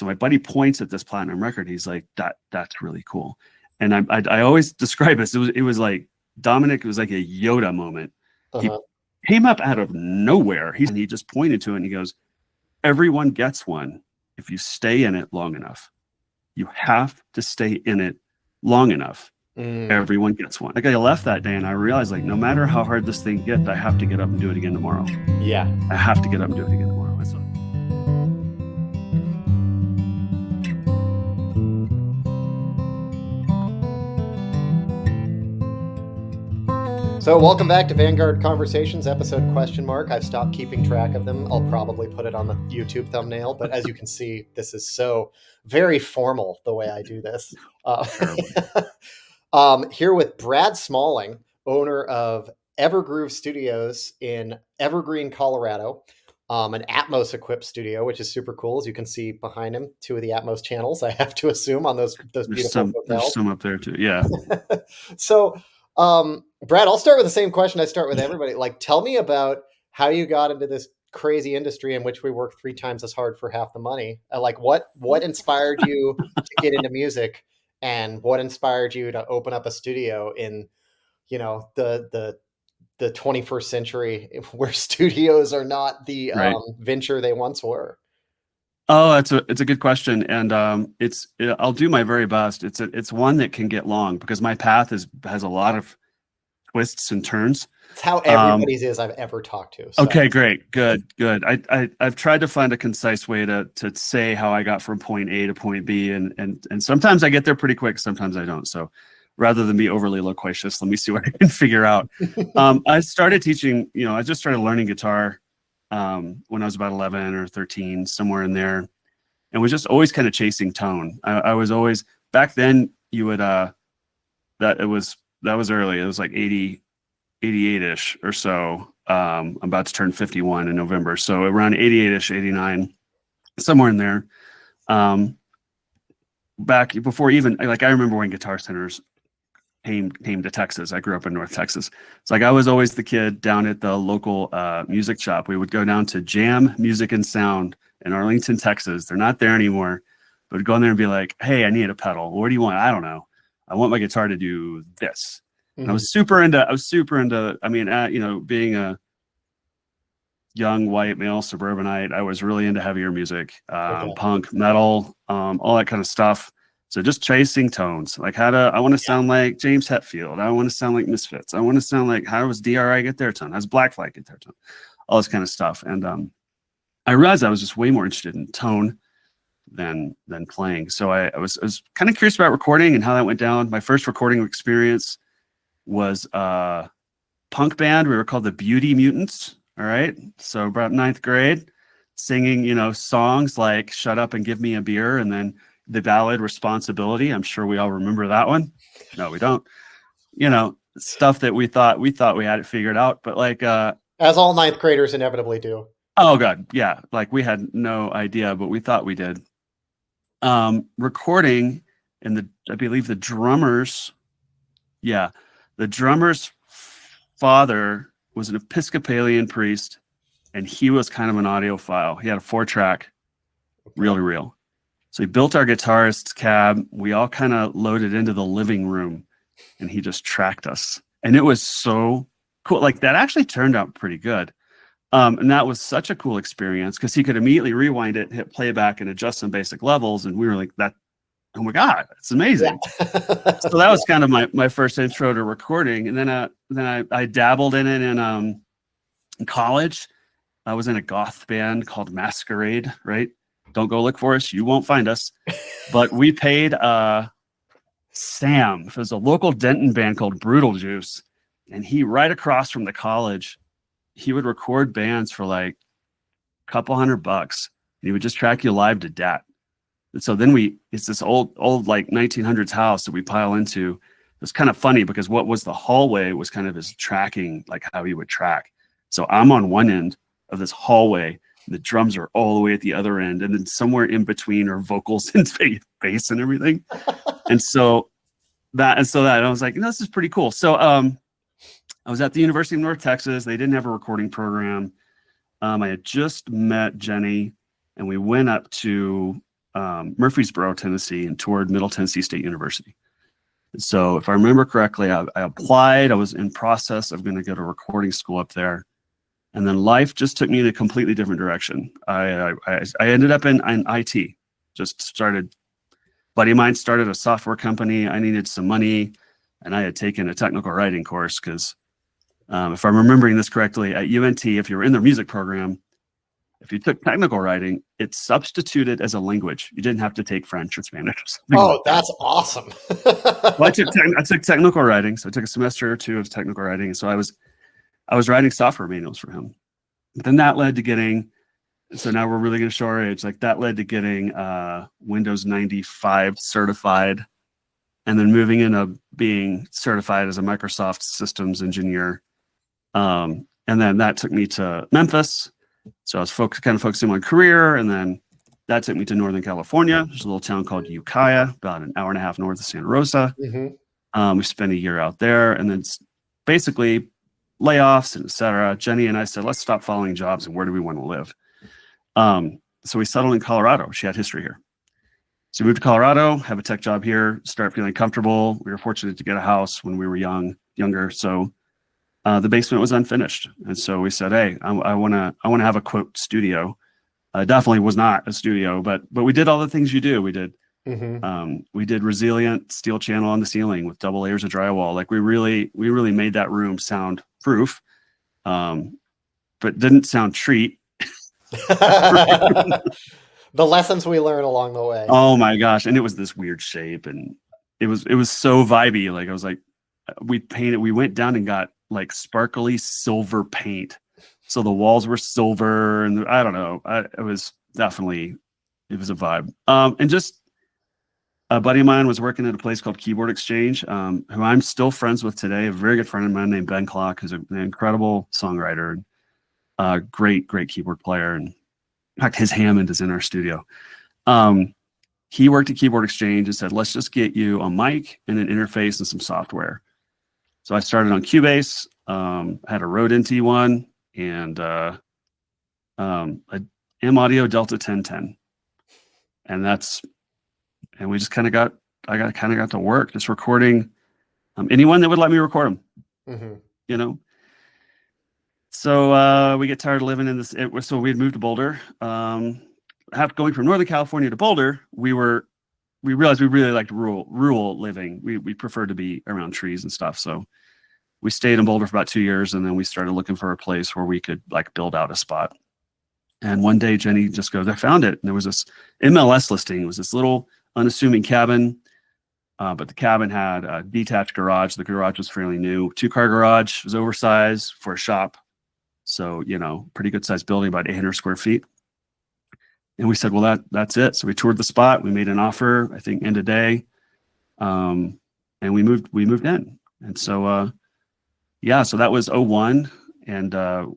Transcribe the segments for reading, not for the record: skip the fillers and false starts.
So my buddy points at this platinum record. He's like, that's really cool. And I always describe it. It was like Dominic, it was like a Yoda moment. He came up out of nowhere. He just pointed to it and he goes, everyone gets one if you stay in it long enough. You have to stay in it long enough. Everyone gets one. Like I left that day and I realized, like, no matter how hard this thing gets, I have to get up and do it again tomorrow. Yeah. I have to get up and do it again tomorrow. So welcome back to Vanguard Conversations, episode ? I've stopped keeping track of them. I'll probably put it on the YouTube thumbnail, but as you can see, this is so very formal the way I do this. Here with Brad Smalling, owner of Evergroove Studios in Evergreen, Colorado, an Atmos equipped studio, which is super cool. As you can see behind him, 2 of the Atmos channels, I have to assume, on those beautiful hotels. There's some up there too. Yeah. So, Brad, I'll start with the same question I start with everybody. Like, tell me about how you got into this crazy industry in which we work 3 times as hard for half the money. Like, what inspired you to get into music, and what inspired you to open up a studio in, the 21st century, where studios are not the venture they once were? Oh, it's a good question, and I'll do my very best. It's one that can get long because my path has a lot of twists and turns. It's how everybody's is I've ever talked to. So. Okay, great, good. I've tried to find a concise way to say how I got from point A to point B, and sometimes I get there pretty quick, sometimes I don't. So rather than be overly loquacious, let me see what I can figure out. I started teaching. I just started learning guitar when I was about 11 or 13, somewhere in there, and was just always kind of chasing tone. I was always, back then, you would that was early. It was like 88-ish or so. I'm about to turn 51 in November, so around 88-ish, 89, somewhere in there. Back before even, like, I remember when Guitar Centers came to Texas. I grew up in North Texas. It's like I was always the kid down at the local music shop. We would go down to Jam Music and Sound in Arlington, Texas. They're not there anymore. But we'd go in there and be like, hey, I need a pedal. What do you want? I don't know. I want my guitar to do this. And I was super into, I mean, being a young white male suburbanite, I was really into heavier music, punk, metal, all that kind of stuff. So just chasing tones, like I want to sound like James Hetfield. I want to sound like Misfits. I want to sound like, how does DRI get their tone? How's Black Flag get their tone? All this kind of stuff. And I realized I was just way more interested in tone than playing. So I was kind of curious about recording and how that went down. My first recording experience was a punk band. We were called the Beauty Mutants. All right. So about 9th grade, singing, songs like Shut Up and Give Me a Beer, and then the ballad Responsibility. I'm sure we all remember that one. No, we don't. Stuff that we thought we had it figured out, but like as all 9th graders inevitably do. Oh God, yeah. Like we had no idea, but we thought we did. Recording, and I believe the drummer's father was an Episcopalian priest, and he was kind of an audiophile. He had a 4-track reel to reel. So he built our guitarist's cab. We all kind of loaded into the living room, and he just tracked us. And it was so cool. Like, that actually turned out pretty good. And that was such a cool experience because he could immediately rewind it, hit playback, and adjust some basic levels. And we were like, oh my God, it's amazing. Yeah. So that was kind of my first intro to recording. And then I dabbled in it in college. I was in a goth band called Masquerade, right? Don't go look for us. You won't find us. But we paid Sam. It was a local Denton band called Brutal Juice. And he, right across from the college, he would record bands for like a couple $100. And he would just track you live to DAT. And so then it's this old like 1900s house that we pile into. It's kind of funny because what was the hallway was kind of his tracking, like how he would track. So I'm on one end of this hallway. The drums are all the way at the other end, and then somewhere in between are vocals and bass and everything. and so that I was like, this is pretty cool. So I was at the University of North Texas. They didn't have a recording program. I had just met Jenny, and we went up to Murfreesboro, Tennessee, and toured Middle Tennessee State University. So if I remember correctly, I applied. I was in process of going to go to recording school up there. And then life just took me in a completely different direction. I ended up in IT. Just started, buddy of mine started a software company. I needed some money, and I had taken a technical writing course because if I'm remembering this correctly, at UNT, if you were in their music program, if you took technical writing, it's substituted as a language. You didn't have to take French or Spanish or something. Oh, like that. that's awesome. Well, I took technical writing. So I took a semester or two of technical writing. And so I was writing software manuals for him. But then that led to getting, so now we're really going to show our age. Like that led to getting Windows 95 certified, and then moving into being certified as a Microsoft systems engineer. And then that took me to Memphis. So I was kind of focusing on my career, and then that took me to Northern California. There's a little town called Ukiah, about an hour and a half north of Santa Rosa. Mm-hmm. We spent a year out there, and then basically layoffs and et cetera. Jenny and I said, let's stop following jobs, and where do we want to live? So we settled in Colorado. She had history here. So we moved to Colorado, have a tech job here, start feeling comfortable. We were fortunate to get a house when we were younger. So the basement was unfinished. And so we said, hey, I want to have a quote studio. Definitely was not a studio, but we did all the things you do. We did resilient steel channel on the ceiling with double layers of drywall. Like we really made that room sound proof, but didn't sound treat. The lessons we learn along the way. Oh my gosh. And it was this weird shape, and it was so vibey. Like I was like, we went down and got like sparkly silver paint. So the walls were silver, and I don't know. It was a vibe. And just a buddy of mine was working at a place called Keyboard Exchange, who I'm still friends with today. A very good friend of mine named Ben Clock, who's an incredible songwriter and great keyboard player. And in fact, his Hammond is in our studio. He worked at Keyboard Exchange and said, let's just get you a mic and an interface and some software. So I started on Cubase, had a Rode NT1 and a M Audio Delta 1010. And we just kind of got to work just recording anyone that would let me record them, you know? So we get tired of living in this. So we had moved to Boulder. Going from Northern California to Boulder, we realized we really liked rural living. We preferred to be around trees and stuff. So we stayed in Boulder for about 2 years, and then we started looking for a place where we could like build out a spot. And one day Jenny just goes, I found it. And there was this MLS listing. It was this little unassuming cabin, but the cabin had a detached garage. The garage was fairly new. 2-car garage. It was oversized for a shop. So, pretty good sized building, about 800 square feet. And we said, well, that's it. So we toured the spot. We made an offer, I think, end of day. And we moved in. And so, so that was 2001. And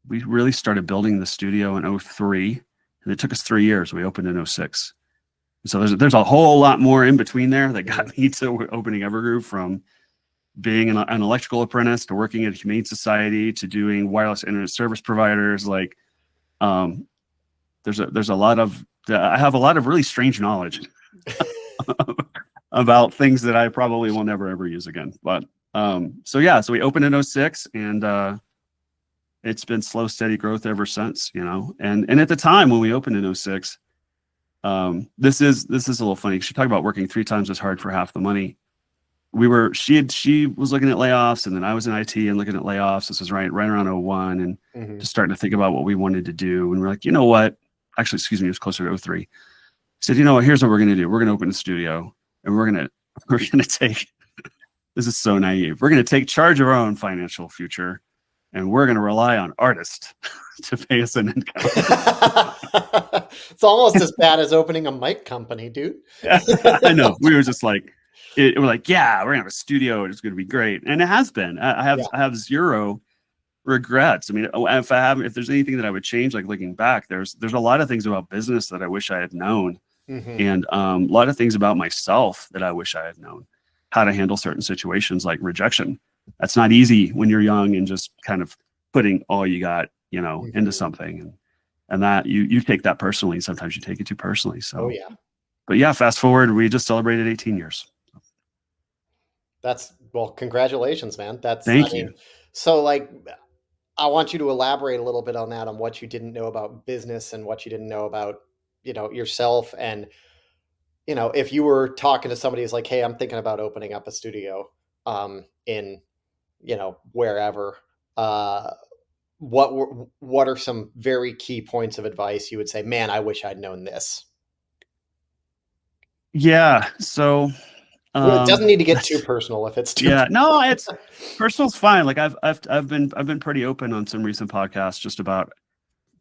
we really started building the studio in 2003. And it took us 3 years. We opened in 2006. So there's a whole lot more in between there that got me to opening Evergroove, from being an electrical apprentice to working at a humane society to doing wireless internet service providers. Like, there's a lot of, I have a lot of really strange knowledge about things that I probably will never ever use again. But so we opened in 2006, and it's been slow, steady growth ever since, and at the time when we opened in 2006, this is a little funny. She talked about working 3 times as hard for half the money. She was looking at layoffs, and then I was in IT and looking at layoffs. This was right around 2001, and just starting to think about what we wanted to do. And we're like, you know what? Actually, excuse me, it was closer to 2003. I said, you know what? Here's what we're going to do. We're going to open a studio, and we're going to take, this is so naive. We're going to take charge of our own financial future, and we're going to rely on artists to pay us an income. It's almost as bad as opening a mic company, dude. I know. We were just like, we're like, yeah, we're gonna have a studio. It's going to be great, and it has been. I have zero regrets. I mean, if there's anything that I would change, like looking back, there's a lot of things about business that I wish I had known, and a lot of things about myself that I wish I had known, how to handle certain situations like rejection. That's not easy when you're young and just kind of putting all you got, into something. and that you take that personally. Sometimes you take it too personally. Oh So, yeah. but yeah, fast forward, we just celebrated 18 years. Well, congratulations, man. I Thank you. mean, so like, I want you to elaborate a little bit on that, on what you didn't know about business and what you didn't know about, yourself. And, if you were talking to somebody who's like, hey, I'm thinking about opening up a studio, in, wherever, uh, what are some very key points of advice you would say, man, I wish I'd known this? Yeah. So, Well, it doesn't need to get too that's, personal if it's too yeah, no, it's personal's fine. Like I've been pretty open on some recent podcasts just about,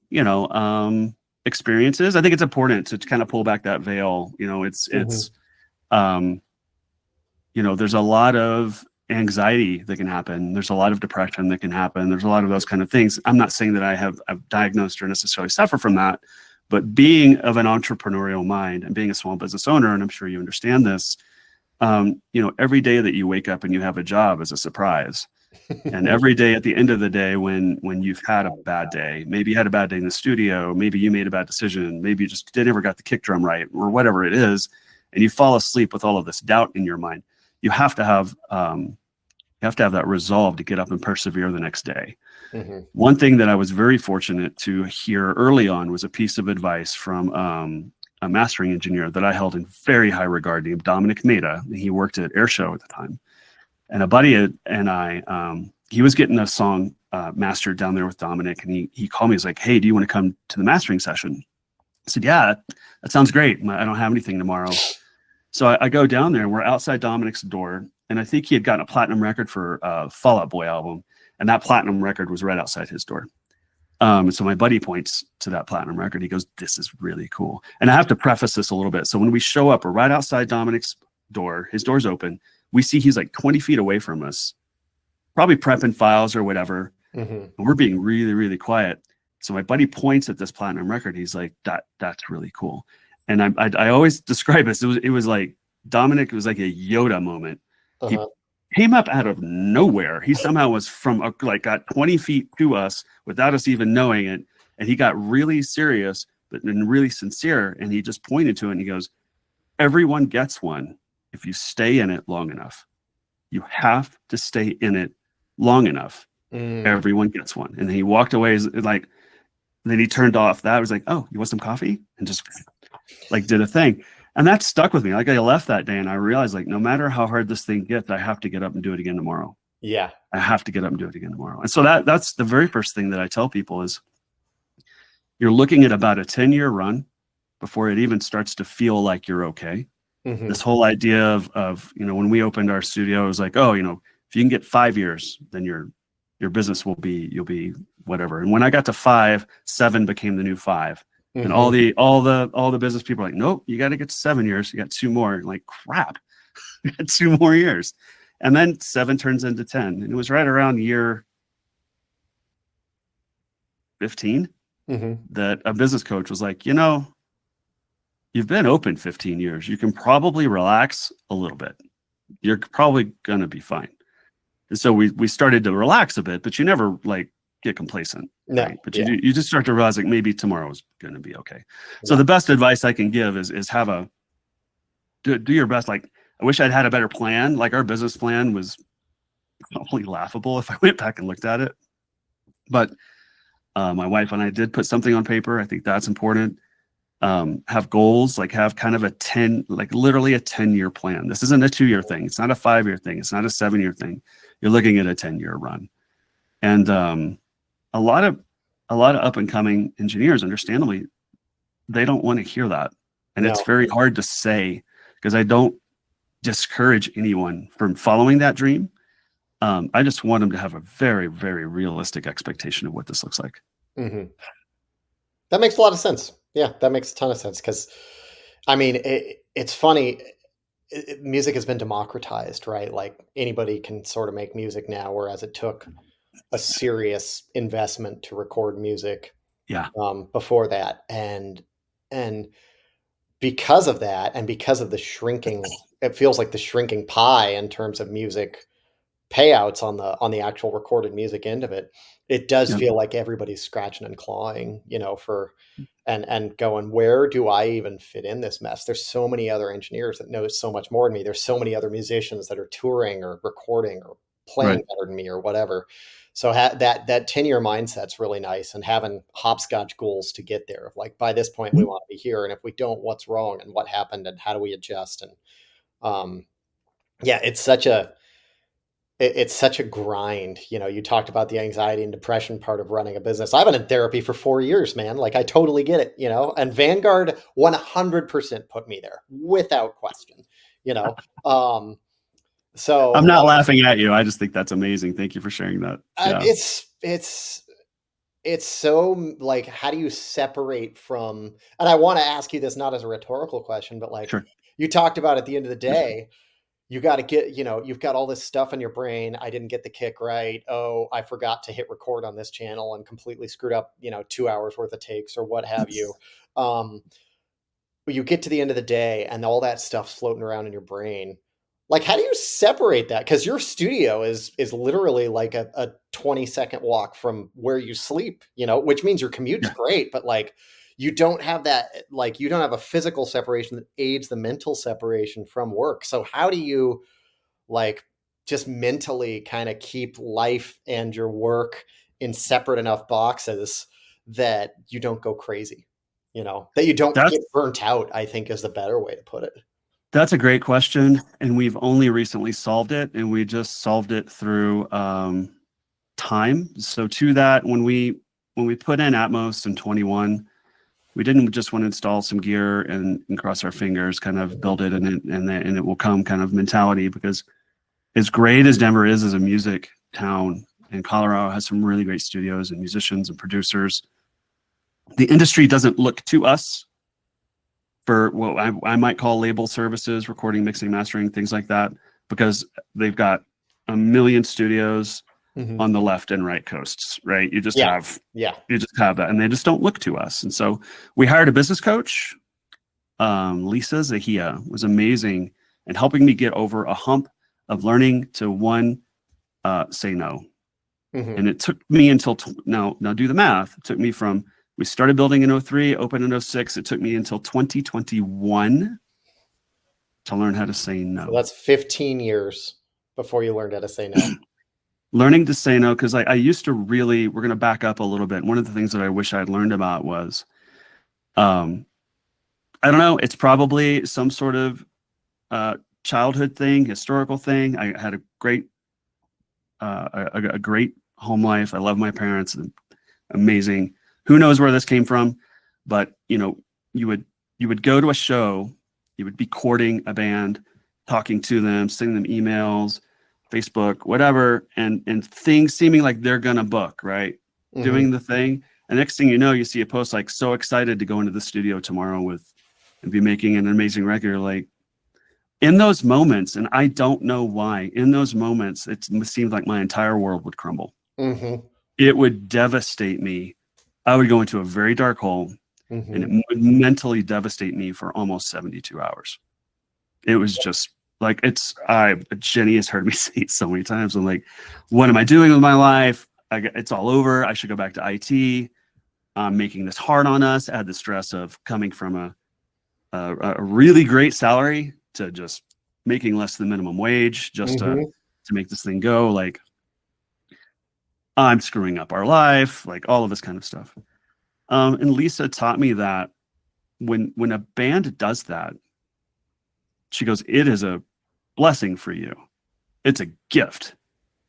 you know, experiences. I think it's important to kind of pull back that veil. Mhm. Um, there's a lot of anxiety that can happen. There's a lot of depression that can happen. There's a lot of those kind of things. I'm not saying that I've diagnosed or necessarily suffer from that, but being of an entrepreneurial mind and being a small business owner, and I'm sure you understand this, every day that you wake up and you have a job is a surprise. And every day at the end of the day, when you've had a bad day, maybe you had a bad day in the studio, maybe you made a bad decision, maybe you just never got the kick drum right, or whatever it is, and you fall asleep with all of this doubt in your mind, you have to have that resolve to get up and persevere the next day. Mhm. One thing that I was very fortunate to hear early on was a piece of advice from a mastering engineer that I held in very high regard named Dominic Meda. He worked at Airshow at the time. And a buddy and I, he was getting a song mastered down there with Dominic, and he called me. He's like, "Hey, do you want to come to the mastering session?" I said, "Yeah, that sounds great. I don't have anything tomorrow." So I go down there, and we're outside Dominic's door, and I think he had gotten a platinum record for Fall Out Boy album, and that platinum record was right outside his door. And so my buddy points to that platinum record. He goes, "This is really cool." And I have to preface this a little bit. So when we show up, we're right outside Dominic's door. His door's open. We see he's like 20 feet away from us, probably prepping files or whatever. Mhm. And we're being really, really quiet. So my buddy points at this platinum record. He's like, that's really cool. And I always describe this. It was like Dominic, it was like a Yoda moment. He Uh-huh. came up out of nowhere. He somehow was from got 20 feet to us without us even knowing it. And he got really serious, but then really sincere. And he just pointed to it and he goes, "Everyone gets one if you stay in it long enough. You have to stay in it long enough. Mm. Everyone gets one." And then he walked away then he turned off that. I was like, "Oh, you want some coffee?" And just did a thing. And that stuck with me. Like I left that day and I realized no matter how hard this thing gets, I have to get up and do it again tomorrow. Yeah. I have to get up and do it again tomorrow. And so that's the very first thing that I tell people is you're looking at about a 10-year run before it even starts to feel like you're okay. Mhm. This whole idea of when we opened our studio, it was like, oh, if you can get 5 years, then your business you'll be whatever. And when I got to 5, 7 became the new 5. And all Mhm. the business people are like, nope, you got to get to 7 years. You got 2 more. Like, crap, you got 2 more years. And then 7 turns into 10. And it was right around year 15 Mhm. that a business coach was like, you've been open 15 years. You can probably relax a little bit. You're probably going to be fine. And so we started to relax a bit, but you never get complacent, No. right? But Yeah. you just start to realize maybe tomorrow's going to be okay. So Yeah. the best advice I can give is do your best. Like, I wish I'd had a better plan. Like, our business plan was probably laughable if I went back and looked at it. But my wife and I did put something on paper. I think that's important. Have goals, have kind of literally a 10-year plan. This isn't a 2-year thing. It's not a 5-year thing. It's not a 7-year thing. You're looking at a 10-year run. And a lot of up and coming engineers, understandably, they don't want to hear that. And it's No. very hard to say, because I don't discourage anyone from following that dream. I just want them to have a very, very realistic expectation of what this looks like. Mhm. That makes a lot of sense. Yeah, that makes a ton of sense because, I mean, it's funny. Music has been democratized, right? Like anybody can sort of make music now, whereas it took a serious investment to record music Yeah. before that, and because of that, and because of the shrinking, it feels like the shrinking pie in terms of music payouts on the actual recorded music end of it, it does Yep. feel like everybody's scratching and clawing, for and going, where do I even fit in this mess? There's so many other engineers that know so much more than me. There's so many other musicians that are touring or recording or playing Right. better than me or whatever. So that 10-year mindset's really nice, and having hopscotch goals to get there. Of like, by this point we Mhm. want to be here, and if we don't, what's wrong and what happened and how do we adjust? And um, yeah, it's such a grind. You talked about the anxiety and depression part of running a business. I've been in therapy for 4 years, man. Like, I totally get it, and Vanguard 100% put me there without question, you know? Um, I'm so not laughing at you. I just think that's amazing. Thank you for sharing that. Yeah. it's so, like, how do you separate from, and I want to ask you this not as a rhetorical question, but like, Sure. you talked about at the end of the day, you got to get, you've got all this stuff in your brain. I didn't get the kick right. Oh, I forgot to hit record on this channel and completely screwed up, 2 hours worth of takes or what have you. Um, but you get to the end of the day and all that stuff's floating around in your brain. Like, how do you separate that? Because your studio is literally like a 20-second walk from where you sleep, which means your commute's Yeah. great, but like, you don't have that, like, you don't have a physical separation that aids the mental separation from work. So how do you, like, just mentally kind of keep life and your work in separate enough boxes that you don't go crazy, that you don't That's get burnt out, I think, is the better way to put it. that's a great question, and we've only recently solved it, and we just solved it through time. So to that, when we put in Atmos in 21, we didn't just want to install some gear and cross our fingers, kind of Mhm. build it and it will come kind of mentality. Because as great as Denver is as a music town, and Colorado has some really great studios and musicians and producers, the industry doesn't look to us for what I might call label services, recording, mixing, mastering, things like that, because they've got a million studios Mhm. on the left and right coasts, right? Yeah. Yeah. You just have that, and they just don't look to us. And so we hired a business coach. Lisa Zahia was amazing in helping me get over a hump of learning to say no. Mhm. And it took me until now do the math. It took me from we started building in 03, opened in 06. It took me until 2021 to learn how to say So no. that's 15 years before you learned how to say no. Learning to say no, because I used to really, we're going to back up a little bit. One of the things that I wish I'd learned about was, um, I don't know, it's probably some sort of uh, childhood thing, historical thing. I had a great home life. I love my parents, amazing. Who knows where this came from, but you would you would go to a show, you would be courting a band, talking to them, sending them emails, Facebook, whatever, and things seeming like they're gonna book, right? Mhm. Doing the thing. And next thing you know, you see a post like, so excited to go into the studio tomorrow with and be making an amazing record. Like, in those moments, and I don't know why, in those moments, it seemed like my entire world would crumble. Mhm. It would devastate me. I would go into a very dark hole, and it Mhm. would mentally devastate me for almost 72 hours. It was just like, Jenny has heard me say it so many times. I'm like, what am I doing with my life? It's all over. I should go back to IT. I'm making this hard on us. Add the stress of coming from a really great salary to just making less than minimum wage just Mhm. to make this thing go. Like, I'm screwing up our life, like all of this kind of stuff. And Lisa taught me that when a band does that, she goes, it is a blessing for you. It's a gift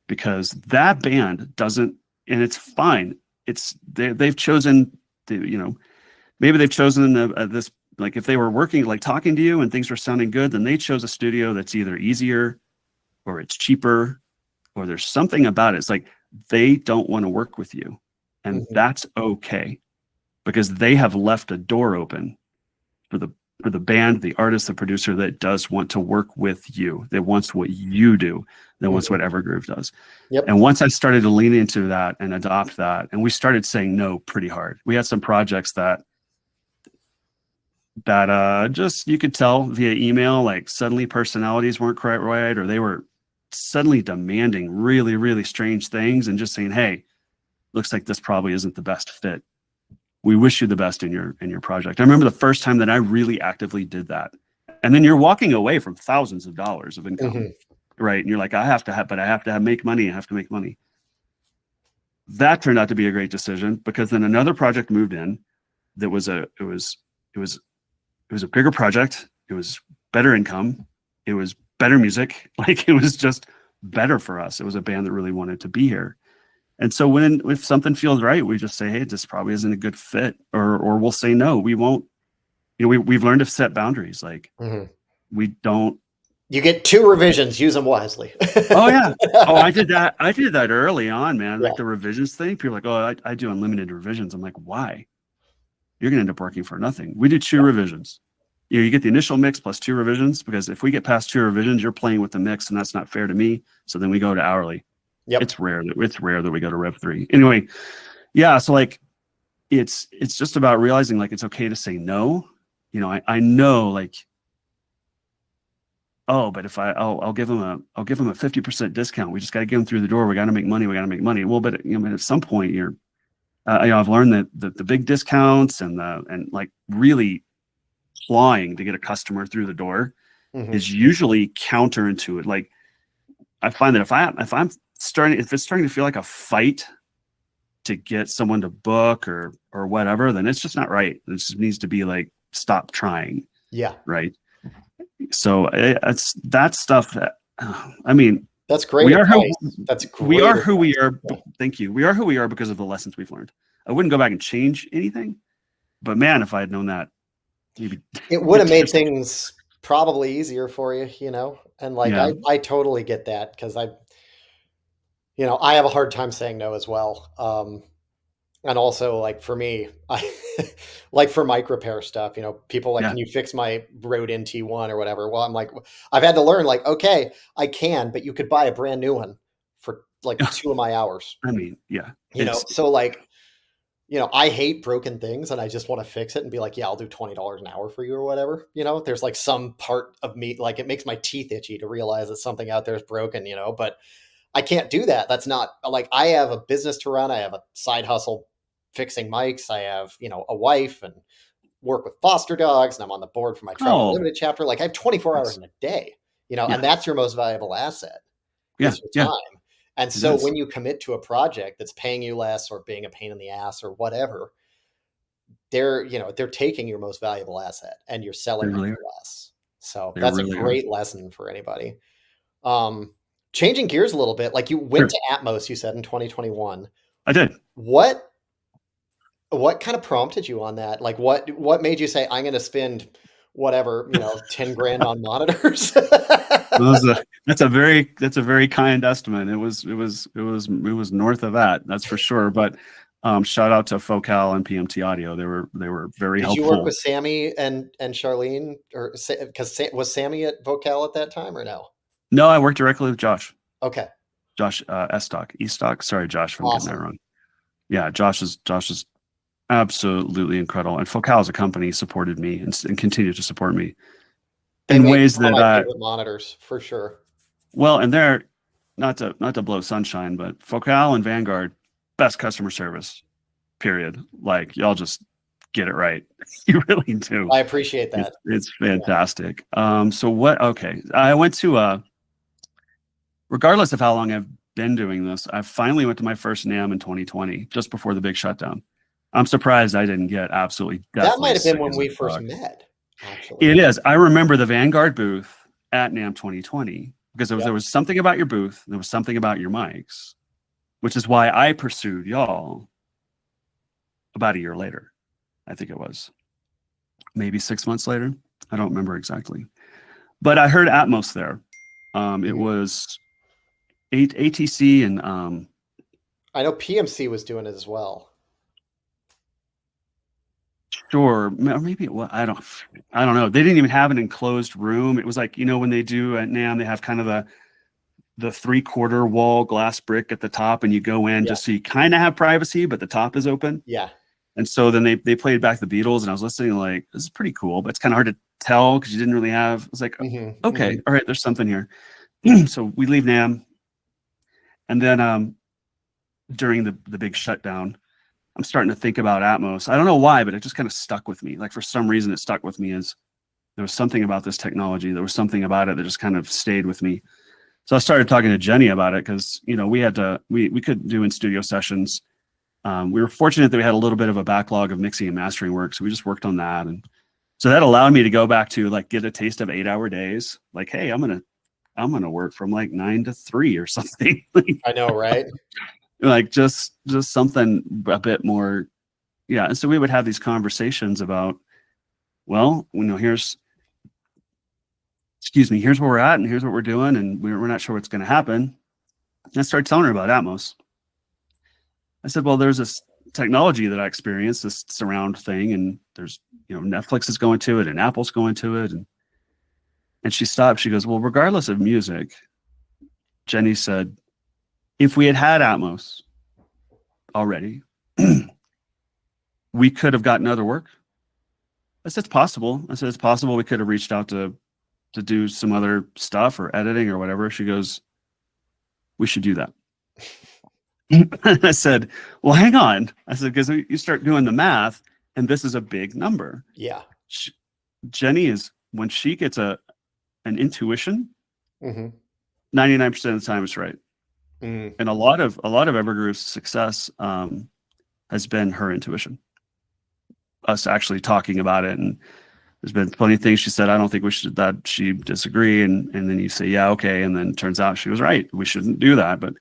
because that band doesn't, and it's fine. They've chosen, maybe they've chosen this, like if they were working, like talking to you and things were sounding good, then they chose a studio that's either easier or it's cheaper or there's something about it. It's like they don't want to work with you, and Mhm. that's okay because they have left a door open for the band, the artist, the producer that does want to work with you, that wants what you do, that wants Mhm. what Evergroove does. Yep. And once I started to lean into that and adopt that, and we started saying no pretty hard. We had some projects that just you could tell via email, like suddenly personalities weren't quite right, or they were suddenly demanding really, really strange things and just saying, hey, looks like this probably isn't the best fit. We wish you the best in your project. I remember the first time that I really actively did that. And then you're walking away from thousands of dollars of income, right? And you're like, I have to make money. I have to make money. That turned out to be a great decision, because then another project moved in that was it was a bigger project. It was better income. It was better music. Like, it was just better for us. It was a band that really wanted to be here. And so if something feels right, we just say, hey, this probably isn't a good fit, or we'll say no. We won't. We've learned to set boundaries. Like, we don't. You get 2 revisions. Use them wisely. Oh yeah. Oh, I did that. I did that early on, man. Yeah. Like the revisions thing. People are like, oh, I do unlimited revisions. I'm like, why? You're gonna end up working for nothing. We do 2 revisions. You get the initial mix plus 2 revisions, because if we get past 2 revisions, you're playing with the mix, and that's not fair to me. So then we go to hourly. Yep. It's rare that we go to Rev 3. Anyway, yeah. So like, it's just about realizing, like, it's okay to say no. I know, like, oh, but if I'll give them a 50% discount. We just got to get them through the door. We got to make money. Well, but at some point I've learned that the big discounts and like really clawing to get a customer through the door is usually counterintuitive. Like, I find that if it's starting to feel like a fight to get someone to book or whatever, then it's just not right. It just needs to be like, stop trying. Yeah. Right. So it's that stuff that, I mean, that's great. That's great. We are who we are. Thank you. We are who we are because of the lessons we've learned. I wouldn't go back and change anything, but man, if I had known that, maybe it would have made things probably easier for you, and like, yeah. I totally get that, because I have a hard time saying no as well. And also, like, for me, I like for mic repair stuff, people like, can you fix my Rode NT1 or whatever? Well, I'm like, I've had to learn, like, okay, I can, but you could buy a brand new one for like 2 of my hours. I mean, yeah. So like, I hate broken things, and I just want to fix it and be like, yeah, I'll do $20 an hour for you or whatever. There's like some part of me, like, it makes my teeth itchy to realize that something out there is broken, but I can't do that. That's not, like, I have a business to run. I have a side hustle fixing mics. I have, a wife, and work with foster dogs, and I'm on the board for my Travel Limited chapter. Like, I have 24 hours in a day, and that's your most valuable asset. Yeah. Your time. And so when you commit to a project that's paying you less or being a pain in the ass or whatever, they're taking your most valuable asset, and you're selling them less. So that's a great lesson for anybody. Changing gears a little bit, like, you went to Atmos, you said, in 2021. I did. What kind of prompted you on that? Like, what made you say, I'm going to spend whatever, 10 grand on monitors? That's a very kind estimate. It was north of that. That's for sure. But shout out to Focal and PMT Audio. They were very helpful. Did you work with Sammy and Charlene, or because was Sammy at Vocal at that time, or no? No, I worked directly with Josh. Okay. Josh Estock. Sorry, Josh, for getting that wrong. Yeah, Josh is absolutely incredible. And Focal as a company supported me and continues to support me in ways that my favorite monitors, for sure. Well, and they're not to blow sunshine, but Focal and Vanguard, best customer service, period. Like, y'all just get it right. You really do. I appreciate that. It's fantastic. Okay. I went to regardless of how long I've been doing this, I finally went to my first NAMM in 2020, just before the big shutdown. I'm surprised I didn't get absolutely deathly. That might have been when we first met, actually. It is. I remember the Vanguard booth at NAMM 2020, because there was something about your booth, there was something about your mics, which is why I pursued y'all about a year later. I think it was maybe 6 months later. I don't remember exactly, but I heard Atmos there. It was ATC, and I know PMC was doing it as well. Sure, maybe it was. I don't know. They didn't even have an enclosed room. It was like, when they do at NAMM, they have kind of the 3/4 wall glass brick at the top, and you go in just so you kind of have privacy, but the top is open. Yeah. And so then they played back the Beatles, and I was listening, like, this is pretty cool, but it's kind of hard to tell because you didn't really have. It's like, okay, all right, there's something here. So we leave NAMM, and then during the big shutdown, I'm starting to think about Atmos. I don't know why, but it just kind of stuck with me. Like for some reason, it stuck with me as there was something about this technology. There was something about it that just kind of stayed with me. So I started talking to Jenny about it because, you know, we couldn't do in studio sessions. We were fortunate that we had a little bit of a backlog of mixing and mastering work. So we just worked on that. And so that allowed me to go back to like, get a taste of 8-hour days. Like, hey, I'm going to work from like 9 to 3 or something. I know, right? Like just something a bit more. Yeah. And so we would have these conversations about, well, you know, here's where we're at and here's what we're doing. And we're not sure what's going to happen. And I started telling her about Atmos. I said, well, there's this technology that I experienced, this surround thing. And there's, you know, Netflix is going to it and Apple's going to it. And she stopped. She goes, well, regardless of music, Jenny said, if we had Atmos already, we could have gotten other work. I said, it's possible. It's possible we could have reached out to do some other stuff or editing or whatever. She goes, we should do that. I said, well, hang on. I said, because you start doing the math and this is a big number. Yeah. Jenny is, when she gets an intuition, 99% of the time it's right. And a lot of Evergroove's success has been her intuition, us actually talking about it. And there's been plenty of things she said, I don't think we should, that she disagree. And then you say, yeah, okay. And then it turns out she was right. We shouldn't do that. But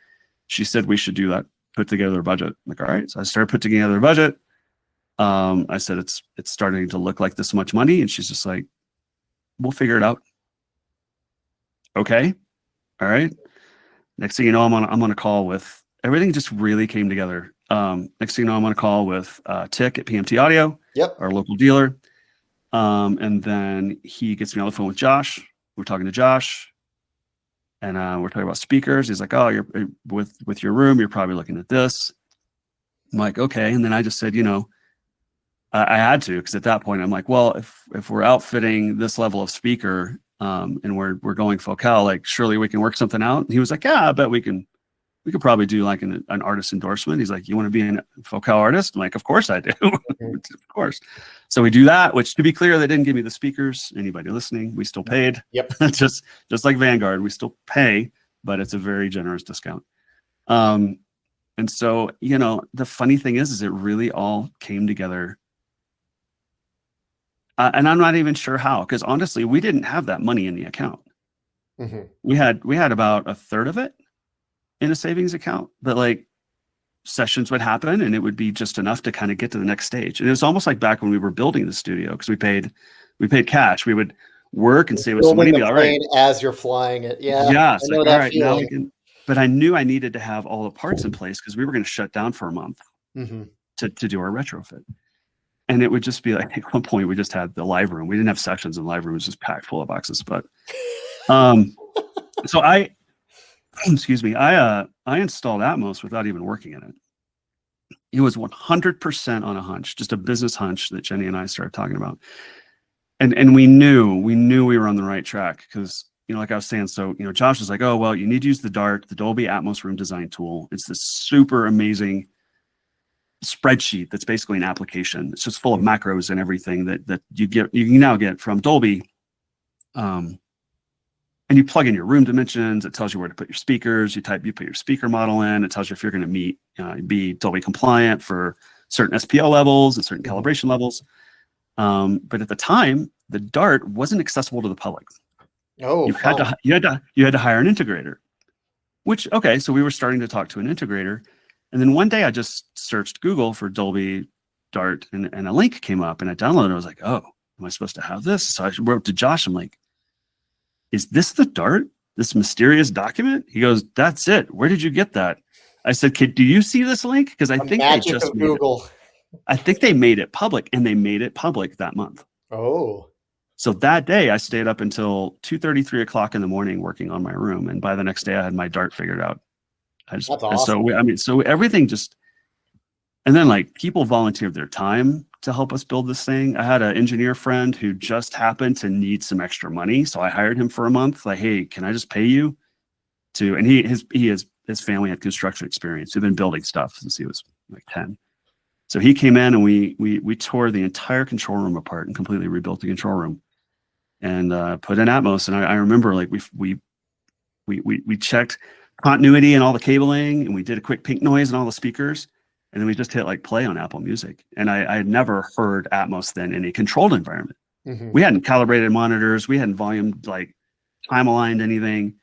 she said we should do that, put together a budget. I'm like, all right. So I started putting together a budget. I said, it's starting to look like this much money. And she's just like, we'll figure it out. Okay. All right. Next thing you know, I'm on a call with, everything just really came together. Next thing you know, I'm on a call with Tick at PMT Audio, our local dealer. And then he gets me on the phone with Josh. We're talking to Josh, and we're talking about speakers. He's like, oh, you're with your room, you're probably looking at this. I'm like, okay. And then I just said, you know, I had to, because at that point I'm like, well, if we're outfitting this level of speaker, and we're going focal, like surely we can work something out. And he was like, yeah, I bet we could probably do like an artist endorsement. He's like, you want to be a focal artist? I'm like, of course I do. Of course. So we do that, which, to be clear, they didn't give me the speakers. Anybody listening, we still paid. Yep. just like Vanguard, we still pay, but it's a very generous discount. And so, you know, the funny thing is it really all came together. And I'm not even sure how, because honestly, we didn't have that money in the account. We had about a third of it in a savings account, but like sessions would happen and it would be just enough to kind of get to the next stage. And it was almost like back when we were building the studio, because we paid cash. We would work and save us some money. Be all right as you're flying it. Yeah. Yeah. It's like, all right, now we can. But I knew I needed to have all the parts in place because we were going to shut down for a month to do our retrofit. And it would just be like, at one point we just had the live room. We didn't have sessions in the live room. It was just packed full of boxes. But so I installed Atmos without even working in it. It was 100% on a hunch, just a business hunch that Jenny and I started talking about. And we knew we were on the right track because, you know, like I was saying, so, you know, Josh was like, oh, well, you need to use the DART, the Dolby Atmos Room Design Tool. It's this super amazing spreadsheet that's basically an application. It's just full of macros and everything that you can now get from Dolby. And you plug in your room dimensions. It tells you where to put your speakers. You put your speaker model in. It tells you if you're going to be Dolby compliant for certain SPL levels and certain calibration levels. But at the time, the DART wasn't accessible to the public. Oh, you had to hire an integrator. Which, okay, so we were starting to talk to an integrator. And then one day I just searched Google for Dolby DART and a link came up and I downloaded it. I was like, oh, am I supposed to have this? So I wrote to Josh. I'm like, is this the DART? This mysterious document? He goes, that's it. Where did you get that? I said, kid, do you see this link? Because I think they just made Google. I think they made it public, and they made it public that month. Oh. So that day I stayed up until 2:30, 3 o'clock in the morning working on my room. And by the next day I had my DART figured out. That's awesome. So everything just, and then like people volunteered their time to help us build this thing. I had an engineer friend who just happened to need some extra money. So I hired him for a month. Like, hey, can I just pay you? and his family had construction experience. He'd been building stuff since he was like 10. So he came in and we tore the entire control room apart and completely rebuilt the control room and put in Atmos. And I remember like we checked continuity and all the cabling, and we did a quick pink noise and all the speakers, and then we just hit like play on Apple Music. And I had never heard Atmos then in a controlled environment. Mm-hmm. We hadn't calibrated monitors, we hadn't volume like time aligned anything,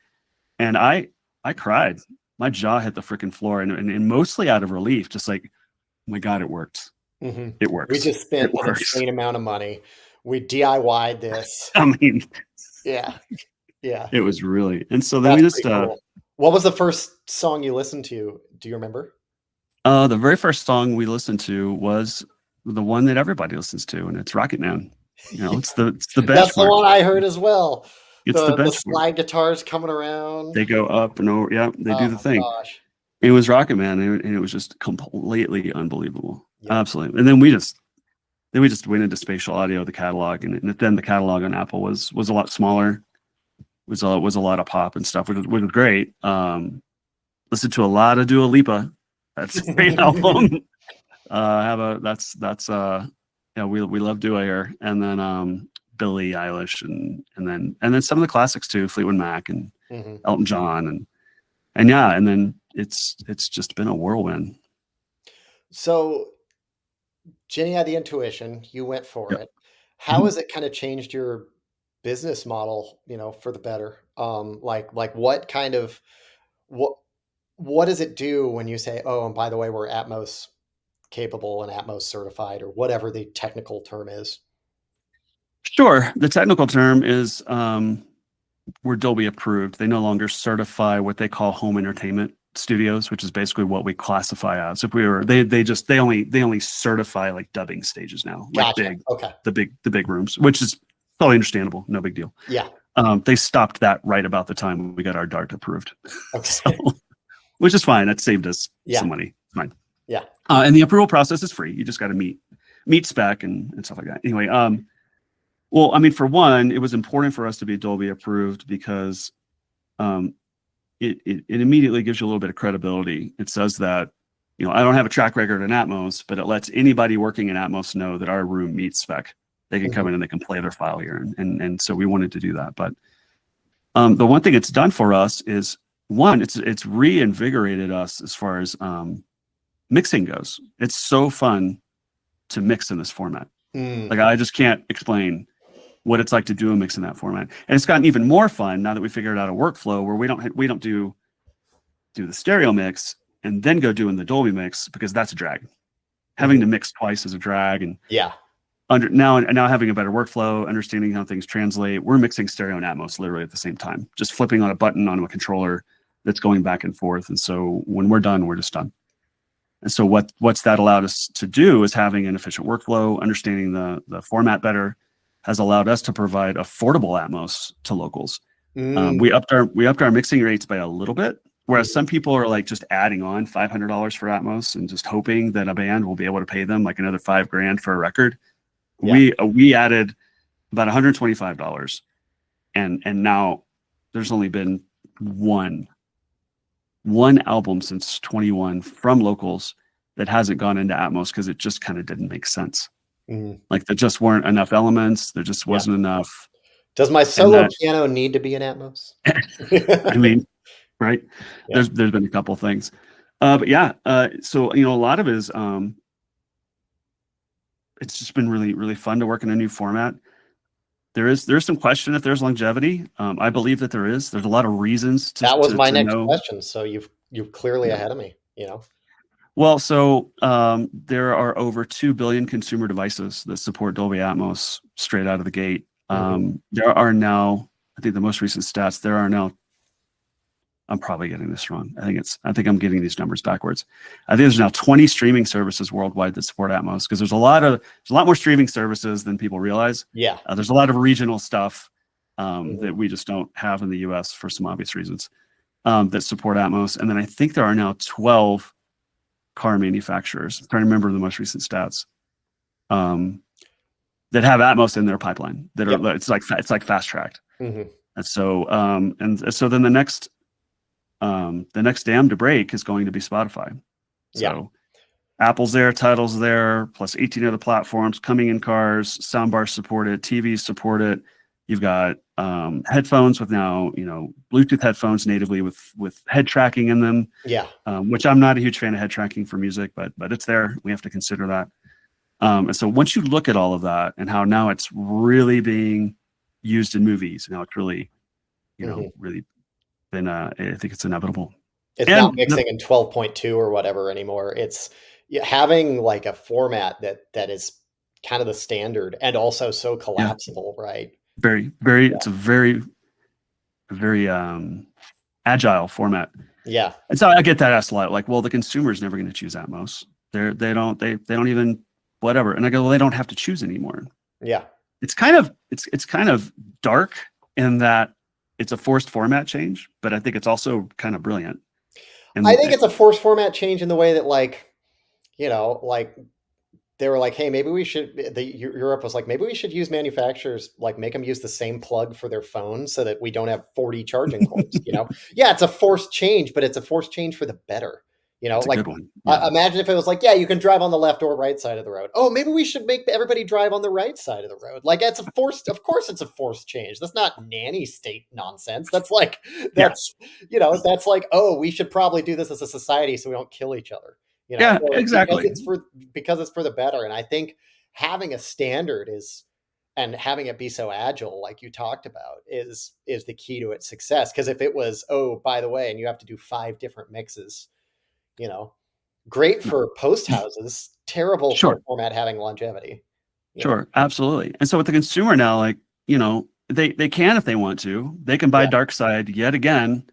and I cried. My jaw hit the freaking floor, and mostly out of relief, just like, oh my God, it worked. Mm-hmm. It works. We just spent an insane amount of money. We DIY'd this. I mean, yeah. It was really, and so then That's we just cool. What was the first song you listened to? Do you remember? The very first song we listened to was the one that everybody listens to, and it's Rocket Man. You know, it's the benchmark. That's the one I heard as well. It's the benchmark. The slide guitars coming around. They go up and over. Yeah, they do the thing. Gosh. It was Rocket Man, and it was just completely unbelievable. Yep. Absolutely. And then we just went into spatial audio, the catalog, and then the catalog on Apple was a lot smaller. Was a lot of pop and stuff, which was great. Listened to a lot of Dua Lipa. That's a great album. We love Dua here, and then Billie Eilish, and then some of the classics too, Fleetwood Mac and Elton John, and then it's just been a whirlwind. So Jenny had the intuition, you went for it. How has it kind of changed your business model, for the better? Like what does it do when you say, oh, and by the way, we're Atmos capable and Atmos certified, or whatever the technical term is? Sure. The technical term is we're Dolby approved. They no longer certify what they call home entertainment studios, which is basically what we classify as. If we were, they only certify like dubbing stages now, like gotcha. the big rooms, which is totally understandable. No big deal. Yeah. They stopped that right about the time we got our DART approved. Okay. So, which is fine. That saved us some money. It's fine. Yeah. And the approval process is free. You just got to meet spec and stuff like that. Anyway, well, I mean, for one, it was important for us to be Dolby approved because it immediately gives you a little bit of credibility. It says that, I don't have a track record in Atmos, but it lets anybody working in Atmos know that our room meets spec. They can come in and they can play their file here. And so we wanted to do that. But the one thing it's done for us is, one, it's reinvigorated us as far as mixing goes. It's so fun to mix in this format. Like, I just can't explain what it's like to do a mix in that format. And it's gotten even more fun now that we figured out a workflow where we don't do the stereo mix and then go doing the Dolby mix, because that's a drag. Having to mix twice is a drag. And now having a better workflow, understanding how things translate, we're mixing stereo and Atmos literally at the same time, just flipping on a button on a controller that's going back and forth. And so when we're done, we're just done. And so what's that allowed us to do is having an efficient workflow, understanding the format better, has allowed us to provide affordable Atmos to locals. We upped our mixing rates by a little bit, whereas some people are like just adding on $500 for Atmos and just hoping that a band will be able to pay them like another $5,000 for a record. Yeah. We added about $125, and now there's only been one album since 21 from locals that hasn't gone into Atmos because it just kind of didn't make sense. Like, there just weren't enough elements. There just wasn't enough. Does my solo piano need to be in Atmos? I mean, right? Yeah. There's been a couple things, but yeah. So a lot of it is it's just been really, really fun to work in a new format. There's some question if there's longevity. I believe that there is. There's a lot of reasons to. That was my next question. So you're clearly ahead of me. Well, so there are over 2 billion consumer devices that support Dolby Atmos straight out of the gate. There are now, I think the most recent stats, there are now, I'm probably getting this wrong. I think I'm getting these numbers backwards. I think there's now 20 streaming services worldwide that support Atmos, because there's a lot more streaming services than people realize. Yeah. There's a lot of regional stuff that we just don't have in the US for some obvious reasons that support Atmos. And then I think there are now 12 car manufacturers, I'm trying to remember the most recent stats, that have Atmos in their pipeline. That are it's like fast tracked. And so then the next The next dam to break is going to be Spotify. Yeah. So Apple's there, Tidal's there, plus 18 other platforms coming in cars, soundbars support it, TVs support it. You've got headphones with now, Bluetooth headphones natively with head tracking in them, Yeah. which I'm not a huge fan of head tracking for music, but it's there. We have to consider that. And so once you look at all of that and how now it's really being used in movies, now it's really, really been, I think it's inevitable. It's And not mixing in 12.2 or whatever anymore. It's having like a format that is kind of the standard and also so yeah, collapsible, right? very, very, it's a very, very agile format. Yeah. And so I get that asked a lot, like, well, the consumer is never going to choose Atmos. They don't even whatever. And I go, well, they don't have to choose anymore. Yeah. It's kind of dark in that it's a forced format change, but I think it's also kind of brilliant. And I think it's a forced format change in the way that like they were like, hey, maybe we should, Europe was like, maybe we should use manufacturers, like make them use the same plug for their phone so that we don't have 40 charging cords, Yeah, it's a forced change, but it's a forced change for the better. it's a Like good one. Yeah. imagine if it was like, yeah, you can drive on the left or right side of the road. Oh, maybe we should make everybody drive on the right side of the road. Like of course it's a forced change. That's not nanny state nonsense. That's like, that's like, oh, we should probably do this as a society so we don't kill each other. Yeah, exactly. Because it's for the better. And I think having a standard and having it be so agile, like you talked about, is the key to its success. Because if it was, oh, by the way, and you have to do 5 different mixes, great for post houses, terrible Sure. for format having longevity. Sure, absolutely. And so with the consumer now, like, they can, if they want to, they can buy Dark Side yet again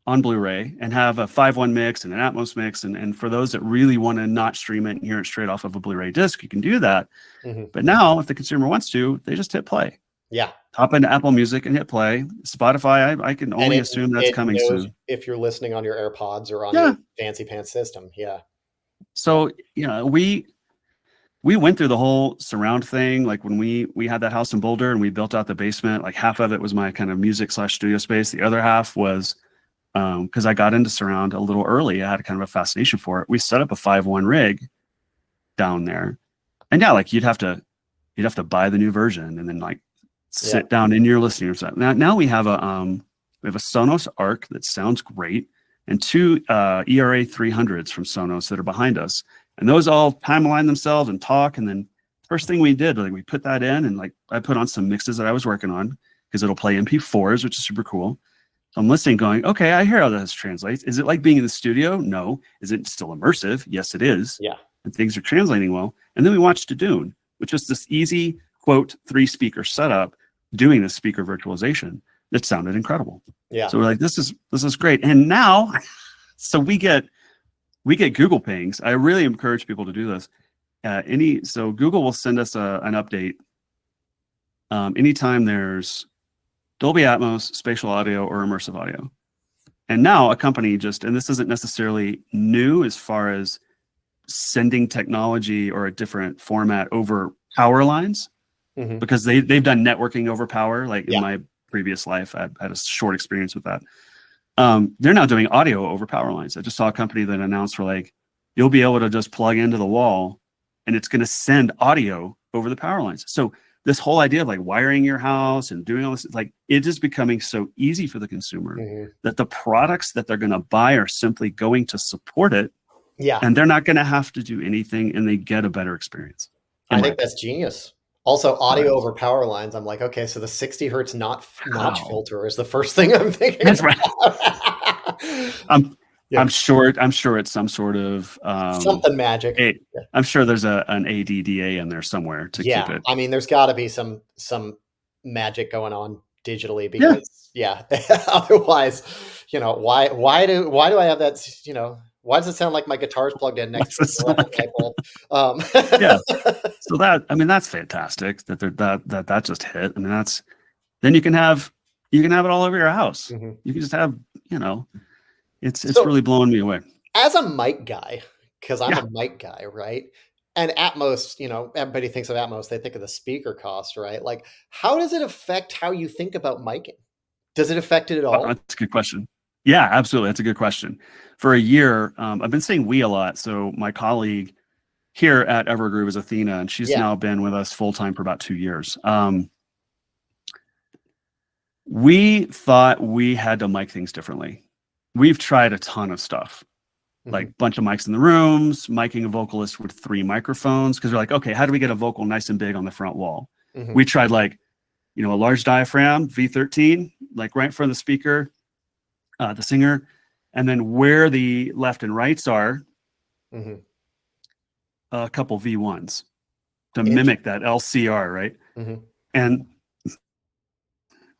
on Blu-ray and have a 5.1 mix and an Atmos mix. And for those that really want to not stream it and hear it straight off of a Blu-ray disc, you can do that. Mm-hmm. But now if the consumer wants to, they just hit play. Yeah. Hop into Apple Music and hit play. Spotify, I can only assume that's coming soon. If you're listening on your AirPods or on your fancy pants system. Yeah. So, we went through the whole surround thing. Like when we had that house in Boulder and we built out the basement, like half of it was my kind of music/studio space. The other half was because I got into surround a little early. I had kind of a fascination for it. We set up a 5.1 rig down there. And like you'd have to buy the new version and then like sit down in your listening room. Now we have a Sonos Arc that sounds great and 2 ERA 300s from Sonos that are behind us. And those all time align themselves and talk. And then first thing we did, like we put that in and like I put on some mixes that I was working on because it'll play MP4s, which is super cool. So I'm listening going, okay, I hear how this translates. Is it like being in the studio? No. Is it still immersive? Yes, it is. Yeah. And things are translating well. And then we watched Dune, which was this easy, quote, 3-speaker setup doing this speaker virtualization that sounded incredible. Yeah. So we're like, this is great. And now, so we get Google pings. I really encourage people to do this. So Google will send us an update anytime there's Dolby Atmos, spatial audio, or immersive audio. And now a company and this isn't necessarily new as far as sending technology or a different format over power lines, because they've done networking over power. Like in my previous life, I had a short experience with that. They're now doing audio over power lines. I just saw a company that announced for like, you'll be able to just plug into the wall and it's going to send audio over the power lines. So this whole idea of like wiring your house and doing all this, like it is becoming so easy for the consumer that the products that they're going to buy are simply going to support it. Yeah. And they're not going to have to do anything and they get a better experience. I think that's genius. Also, audio over power lines. I'm like, okay, so the 60 hertz notch filter is the first thing I'm thinking. That's right. I'm sure it's some sort of something magic. I'm sure there's an ADDA in there somewhere to keep it. I mean, there's got to be some magic going on digitally because otherwise, why do I have that? Why does it sound like my guitar's plugged in next to the light bulb? So that's fantastic that just hit. I mean, then you can have it all over your house. You can just have, it's really blowing me away. As a mic guy, because I'm a mic guy, right? And Atmos, everybody thinks of Atmos, they think of the speaker cost, right? Like, how does it affect how you think about miking? Does it affect it at all? That's a good question. Yeah, absolutely. That's a good question. For a year, I've been saying we a lot. So my colleague here at Evergroove is Athena, and she's Yeah. now been with us full time for about 2 years. We thought we had to mic things differently. We've tried a ton of stuff, like Mhm. a bunch of mics in the rooms, miking a vocalist with 3 microphones, because we're like, okay, how do we get a vocal nice and big on the front wall? Mhm. We tried like, a large diaphragm, V13, like right in front of the speaker, the singer, and then where the left and rights are, Mhm. a couple V1s to mimic Interesting. that LCR, right? Mhm. And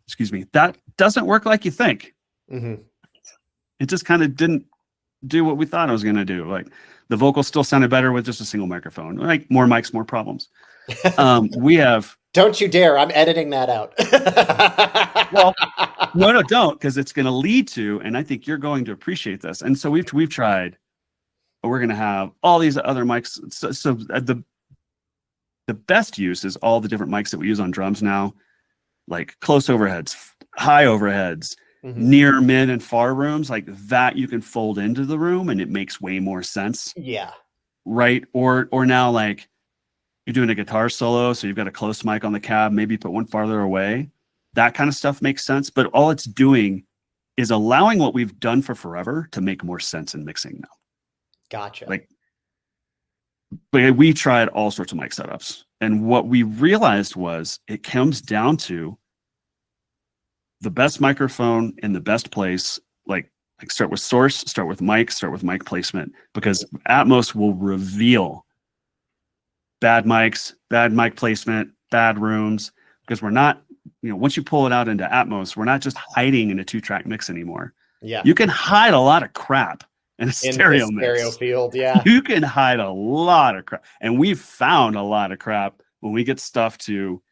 excuse me, that doesn't work like you think. Mhm. It just kind of didn't do what we thought it was going to do. Like the vocal still sounded better with just a single microphone. Like more mics, more problems. We have Don't you dare! I'm editing that out. well, no, don't, because it's going to lead to, and I think you're going to appreciate this. And so we've tried. We're going to have all these other mics. So the best use is all the different mics that we use on drums now, like close overheads, high overheads, Mhm. near, mid, and far rooms, like that you can fold into the room and it makes way more sense, Yeah. right? Or now like you're doing a guitar solo, so you've got a close mic on the cab, maybe put one farther away. That kind of stuff makes sense, but all it's doing is allowing what we've done for forever to make more sense in mixing now. Gotcha. Like we tried all sorts of mic setups, and what we realized was it comes down to the best microphone in the best place. Like start with source, start with mic placement, because Atmos will reveal bad mics, bad mic placement, bad rooms, because we're not, once you pull it out into Atmos, we're not just hiding in a 2-track mix anymore. Yeah. You can hide a lot of crap in a In the stereo stereo mix. field, yeah. You can hide a lot of crap. And we've found a lot of crap when we get stuff to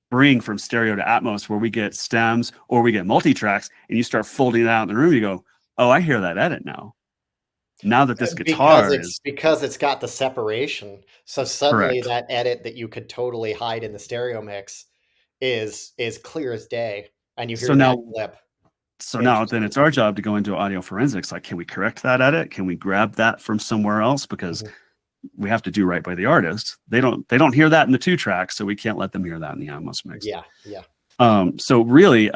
bring from stereo to Atmos, where we get stems or we get multi-tracks, and you start folding it out in the room, you go, oh, I hear that edit now. Now that this guitar is Because it's got the separation, so suddenly correct. that edit that you could totally hide in the stereo mix is clear as day, and you So hear that now clip. then Interesting. it's our job to go into audio forensics. Like, can we correct that edit? Can we grab that from somewhere else? Because Mhm. we have to do right by the artist. They don't hear that in the 2-track, so we can't let them hear that in the Atmos mix. Yeah, yeah. So really,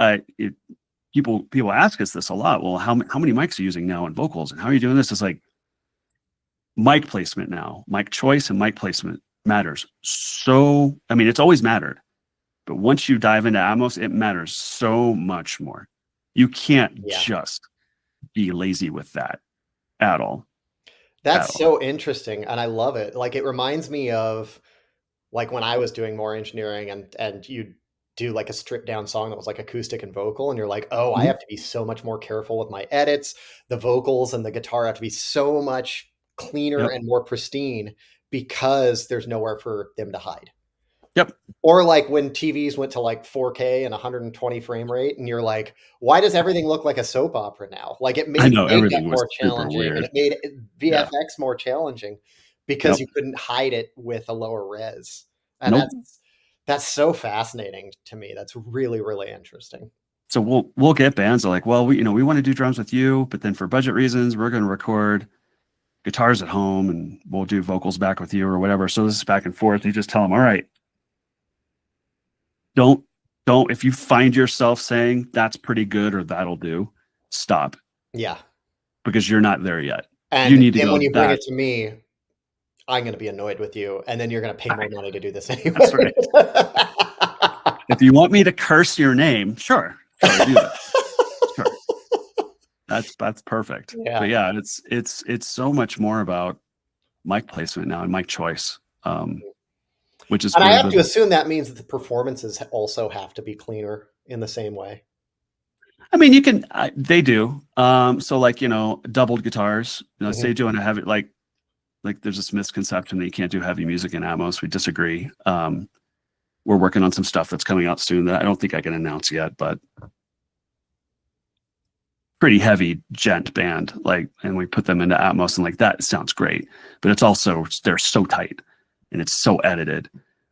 people ask us this a lot. Well, how many mics are you using now in vocals, and how are you doing this? It's like mic placement now, mic choice and mic placement matters. So, I mean, it's always mattered, but once you dive into Atmos, it matters so much more. You can't Yeah. just be lazy with that at all. That's so interesting, and I love it. Like, it reminds me of, like, when I was doing more engineering and you do, like, a stripped down song that was, like, acoustic and vocal, and you're like, "Oh, I Mhm. have to be so much more careful with my edits. The vocals and the guitar have to be so much cleaner Yep. and more pristine because there's nowhere for them to hide." Yep. Or, like, when TVs went to, like, 4K and 120 frame rate, and you're like, "Why does everything look like a soap opera now?" Like, it I made know makeup everything was more super challenging, and weird. it made Yeah. VFX more challenging because Yep. you couldn't hide it with a lower res, and Nope. that's so fascinating to me. That's really, really interesting. So we'll get bands that are like, well, we want to do drums with you, but then for budget reasons, we're going to record guitars at home and we'll do vocals back with you or whatever. So this is back and forth. You just tell them, all right, don't if you find yourself saying that's pretty good or that'll do, stop, Yeah, because you're not there yet. You and need to then go when you bring that. it to me, I'm gonna be annoyed with you, and then you're gonna pay more money to do this anyway. That's right. If you want me to curse your name, sure, do that. Sure. That's perfect. Yeah. But yeah, it's so much more about mic placement now and mic choice, which is And I where have to assume that means that the performances also have to be cleaner in the same way. I mean, you can, they do. So like, doubled guitars, Mhm. say doing a heavy, like there's this misconception that you can't do heavy music in Atmos. We disagree. We're working on some stuff that's coming out soon that I don't think I can announce yet, but pretty heavy gent band, like, and we put them into Atmos and like that sounds great, but it's also, they're so tight and it's so edited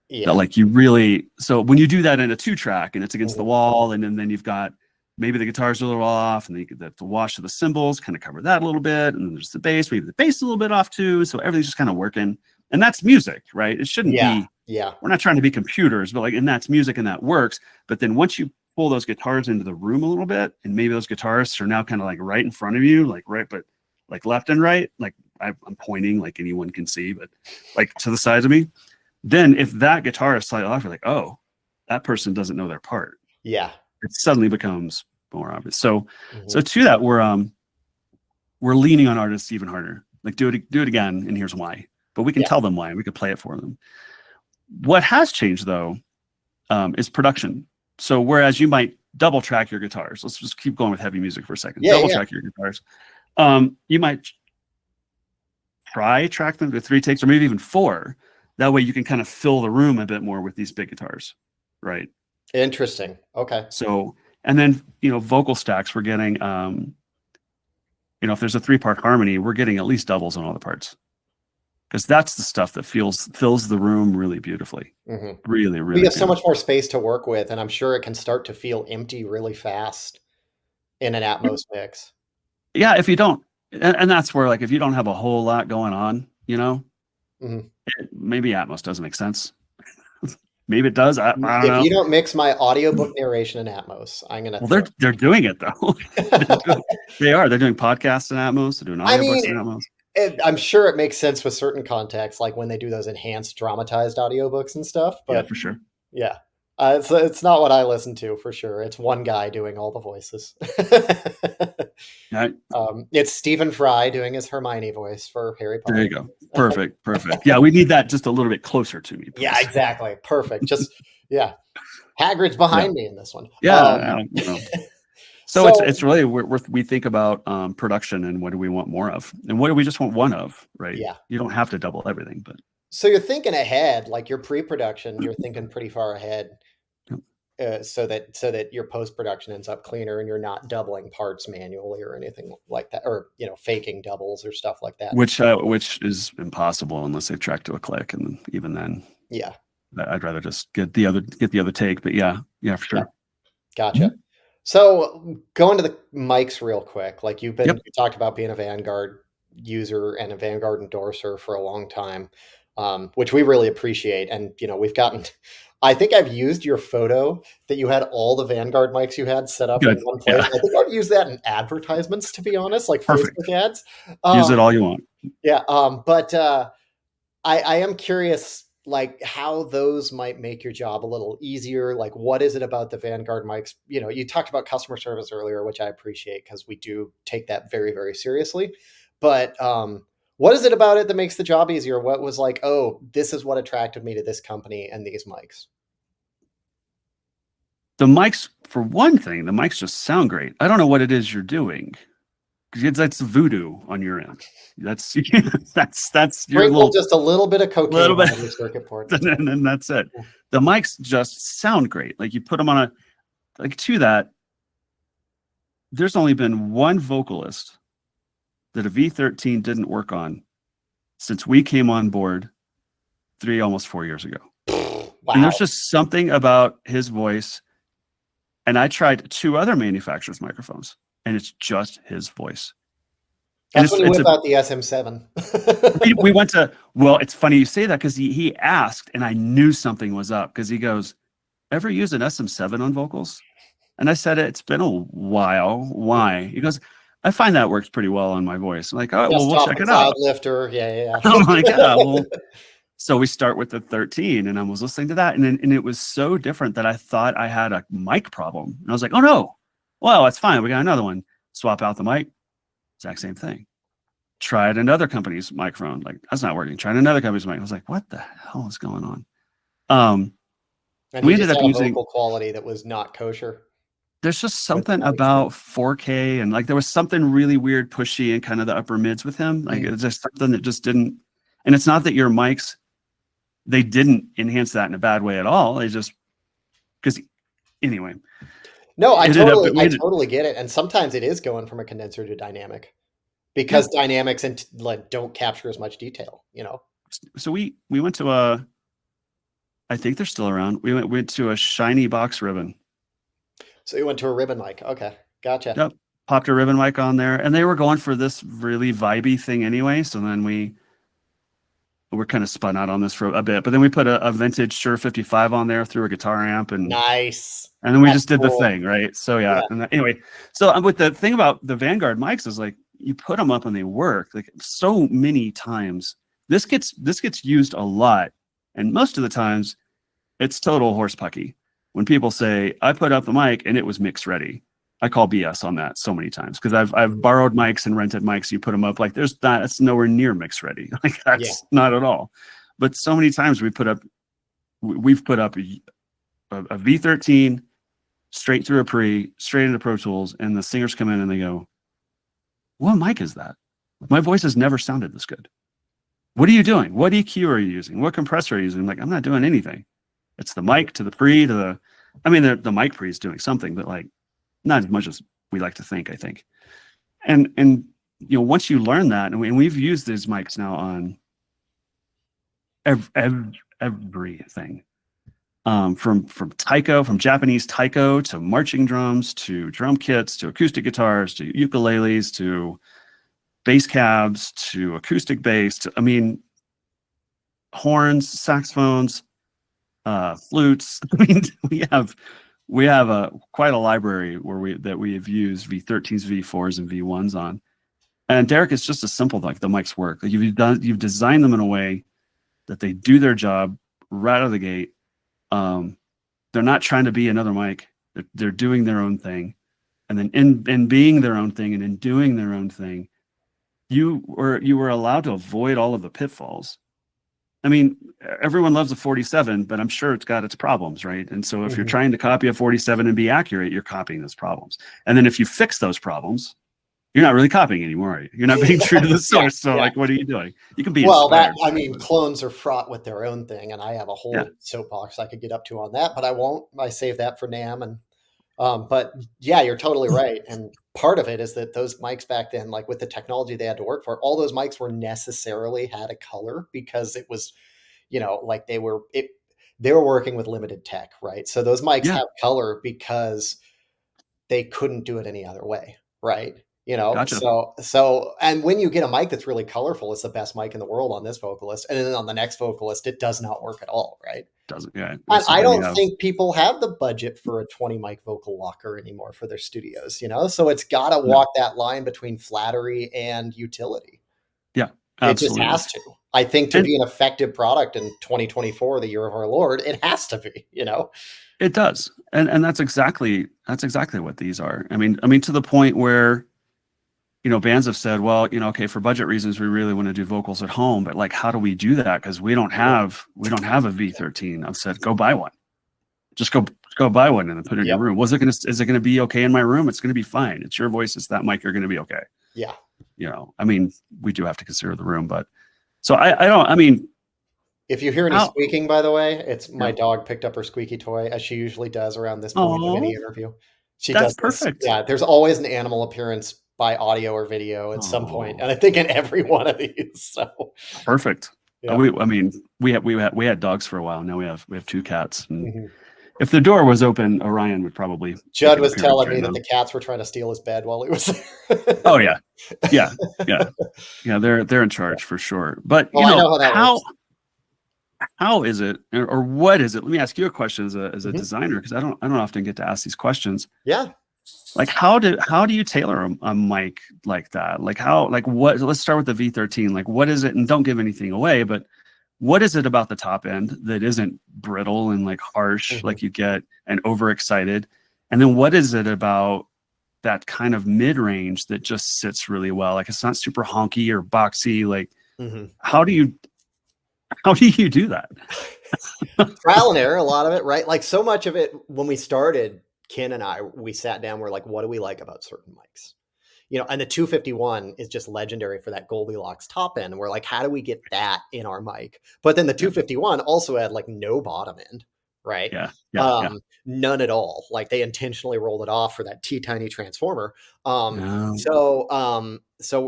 that Yeah. like you really, so when you do that in a 2-track and it's against the Mhm. wall and then you've got maybe the guitar's a little off, and the wash of the cymbals kind of cover that a little bit, and then there's the bass, maybe the bass is a little bit off too, so everything's just kind of working. And that's music, right? It shouldn't be. We're not trying to be computers, but and that's music and that works. But then once you pull those guitars into the room a little bit, and maybe those guitarists are now kind of right in front of you, but left and right, I'm pointing like anyone can see, but to the sides of me. Then if that guitar is slightly off, you're like, oh, that person doesn't know their part. Yeah. It suddenly becomes more obvious. So to that, we're leaning on artists even harder. Do it again, and here's why. But we can tell them why, and we can play it for them. What has changed though is production. So whereas you might double track your guitars, let's just keep going with heavy music for a second. Double track your guitars. You might track them to 3 takes or maybe even 4. That way you can kind of fill the room a bit more with these big guitars, right? Interesting. Okay. So, and then, vocal stacks, we're getting, if there's a 3-part harmony, we're getting at least doubles on all the parts. Because that's the stuff that fills the room really beautifully. Really, really. We have so much more space to work with, and I'm sure it can start to feel empty really fast in an Atmos mix. Yeah, if you don't, and that's where if you don't have a whole lot going on, maybe Atmos doesn't make sense. Maybe it does. I don't know. If you don't mix my audiobook narration in Atmos, I'm gonna. Well, they're doing it though. They are. They're doing podcasts in Atmos. They're doing audiobooks in Atmos. I'm sure it makes sense with certain contexts, like when they do those enhanced dramatized audiobooks and stuff. But yeah, for sure. Yeah. It's not what I listen to for sure. It's one guy doing all the voices. It's Stephen Fry doing his Hermione voice for Harry Potter. There you go. Perfect. Yeah, we need that just a little bit closer to me. Please. Yeah, exactly. Perfect. Just Hagrid's behind me in this one. Yeah. So it's really we think about production and what do we want more of, and what do we just want one of, right? Yeah. You don't have to double everything, but. So you're thinking ahead, like your pre-production, you're thinking pretty far ahead, so that your post-production ends up cleaner and you're not doubling parts manually or anything like that, or faking doubles or stuff like that. Which is impossible unless they track to a click, and even then, I'd rather just get the other take. But yeah, for sure. Yeah. Gotcha. So going to the mics real quick, you talked about being a Vanguard user and a Vanguard endorser for a long time. Which we really appreciate. And, I think I've used your photo that you had all the Vanguard mics you had set up in one place. Yeah. I think I've used that in advertisements, to be honest, Perfect. Facebook ads. Use it all you want. Yeah. But I am curious, how those might make your job a little easier. What is it about the Vanguard mics? You talked about customer service earlier, which I appreciate because we do take that very, very seriously. But, what is it about it that makes the job easier? What was this is what attracted me to this company and these mics? The mics, for one thing, the mics just sound great. I don't know what it is you're doing. That's voodoo on your end. That's your little, just a little bit of cocaine on your circuit board. And that's it. The mics just sound great. You put them on to that, there's only been one vocalist that a V13 didn't work on since we came on board almost 4 years ago. Wow. And there's just something about his voice. And I tried 2 other manufacturers' microphones, and it's just his voice. That's when you went about the SM7. we went to, it's funny you say that because he asked, and I knew something was up because he goes, ever use an SM7 on vocals? And I said, it's been a while. Why? He goes, I find that works pretty well on my voice. I'm like, oh, well, we'll check it out. Lifter. Yeah. I'm like, oh, well. So we start with the 13, and I was listening to that, and it was so different that I thought I had a mic problem. And I was like, oh, no. Well, it's fine. We got another one. Swap out the mic. Exact same thing. Tried another company's microphone. That's not working. Tried another company's mic. I was like, what the hell is going on? And we ended up using vocal quality that was not kosher. There's just something about 4K, and there was something really weird, pushy, and kind of the upper mids with him. It's just something that just didn't. And it's not that your mics, they didn't enhance that in a bad way at all. They just anyway. No, I totally get it. And sometimes it is going from a condenser to dynamic because dynamics and don't capture as much detail. So we went to I think they're still around. We went to a shiny box ribbon. So you went to a ribbon mic. Okay, gotcha. Yep. Popped a ribbon mic on there, and they were going for this really vibey thing anyway. So then we're kind of spun out on this for a bit, but then we put a vintage Shure 55 on there through a guitar amp, Nice. and then we That's just did the cool. thing, right? So yeah. Yeah. And anyway, so with the thing about the Vanguard mics is like you put them up and they work like so many times. This gets used a lot, and most of the times it's total horse pucky. When people say I put up the mic and it was mix ready, I call BS on that so many times because I've borrowed mics and rented mics. You put them up like that's nowhere near mix ready. Like that's not at all. But so many times we've put up a V13 straight through a pre, straight into Pro Tools, and the singers come in and they go, "What mic is that? My voice has never sounded this good. What are you doing? What EQ are you using? What compressor are you using?" I'm like, I'm not doing anything. It's the mic to the pre to the. I mean, the mic pre is doing something, but like not as much as we like to think. I think, and once you learn that, and we've used these mics now on everything. From taiko, from Japanese taiko to marching drums to drum kits to acoustic guitars to ukuleles to bass cabs to acoustic bass to, I mean, horns, saxophones, flutes. I mean, we have quite a library that we have used V13s, V4s, and V1s on. And Derek, it's just as simple like the mics work. Like you've designed them in a way that they do their job right out of the gate. They're not trying to be another mic. They're doing their own thing. And then in being their own thing and in doing their own thing, you were allowed to avoid all of the pitfalls. I mean, everyone loves a 47, but I'm sure it's got its problems, right? And so if you're trying to copy a 47 and be accurate, you're copying those problems. And then if you fix those problems, you're not really copying anymore, are you? You're not being true to the source. So like, what are you doing? You can be inspired. Clones are fraught with their own thing, and I have a whole soapbox I could get up to on that, but I won't. I save that for NAMM. And but yeah, you're totally right. And part of it is that those mics back then, like with the technology they had to work for, all those mics were necessarily had a color because it was, like they were working with limited tech, right? So those mics have color because they couldn't do it any other way, right? Gotcha. So and when you get a mic that's really colorful, it's the best mic in the world on this vocalist, and then on the next vocalist it does not work at all, right? Doesn't. Yeah. And I don't think people have the budget for a 20 mic vocal locker anymore for their studios, so it's got to walk that line between flattery and utility. Yeah, absolutely. It just has to. I think to be an effective product in 2024, the year of our Lord, it has to be, It does. And that's exactly what these are. I mean to the point where bands have said, well, okay, for budget reasons, we really want to do vocals at home, but like, how do we do that? Because we don't have a V13. I've said, go buy one. Just go buy one and then put it in your room. Is it going to be okay in my room? It's going to be fine. It's your voice. It's that mic. You're going to be okay. Yeah. I mean, we do have to consider the room, but so I mean, if you hear any squeaking, by the way, it's my dog picked up her squeaky toy, as she usually does around this point of any interview. That's perfect. Yeah, there's always an animal appearance by audio or video at some point, and I think in every one of these. So perfect. Yeah. We had dogs for a while. Now we have 2 cats. And if the door was open, Orion would probably. Judd was telling me that the cats were trying to steal his bed while he was there. Oh yeah. They're in charge for sure. But I know how is it, or what is it? Let me ask you a question as a designer, because I don't often get to ask these questions. Yeah. Like how do you tailor a mic like that? Like what? Let's start with the V13. Like what is it? And don't give anything away, but what is it about the top end that isn't brittle and like harsh like you get and overexcited? And then what is it about that kind of mid range that just sits really well? Like it's not super honky or boxy. Like how do you do that? Trial and error, a lot of it, right? Like so much of it when we started. Ken and we sat down, we're like, what do we like about certain mics? And the 251 is just legendary for that Goldilocks top end. And we're like, how do we get that in our mic? But then the 251 also had like no bottom end, right? None at all. Like they intentionally rolled it off for that tiny transformer. So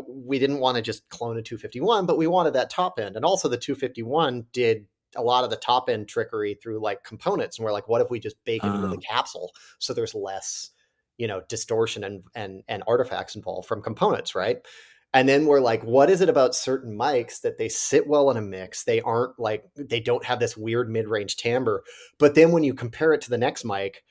we didn't want to just clone a 251, but we wanted that top end. And also the 251 did a lot of the top end trickery through like components, and we're like, what if we just bake it into the capsule so there's less, distortion and artifacts involved from components, right? And then we're like, what is it about certain mics that they sit well in a mix? They aren't like, they don't have this weird mid-range timbre. But then when you compare it to the next mic,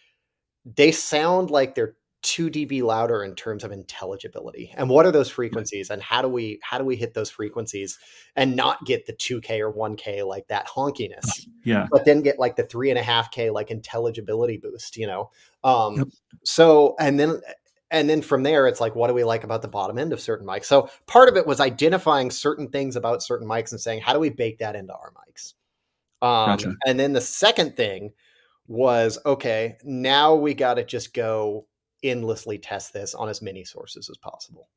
they sound like they're 2 dB louder in terms of intelligibility. And what are those frequencies? And how do we hit those frequencies and not get the 2K or 1K like that honkiness? Yeah. But then get like the 3.5K like intelligibility boost, Yep. So and then from there, it's like, what do we like about the bottom end of certain mics? So part of it was identifying certain things about certain mics and saying, how do we bake that into our mics? Gotcha. And then the second thing was, okay, now we got to just go endlessly test this on as many sources as possible.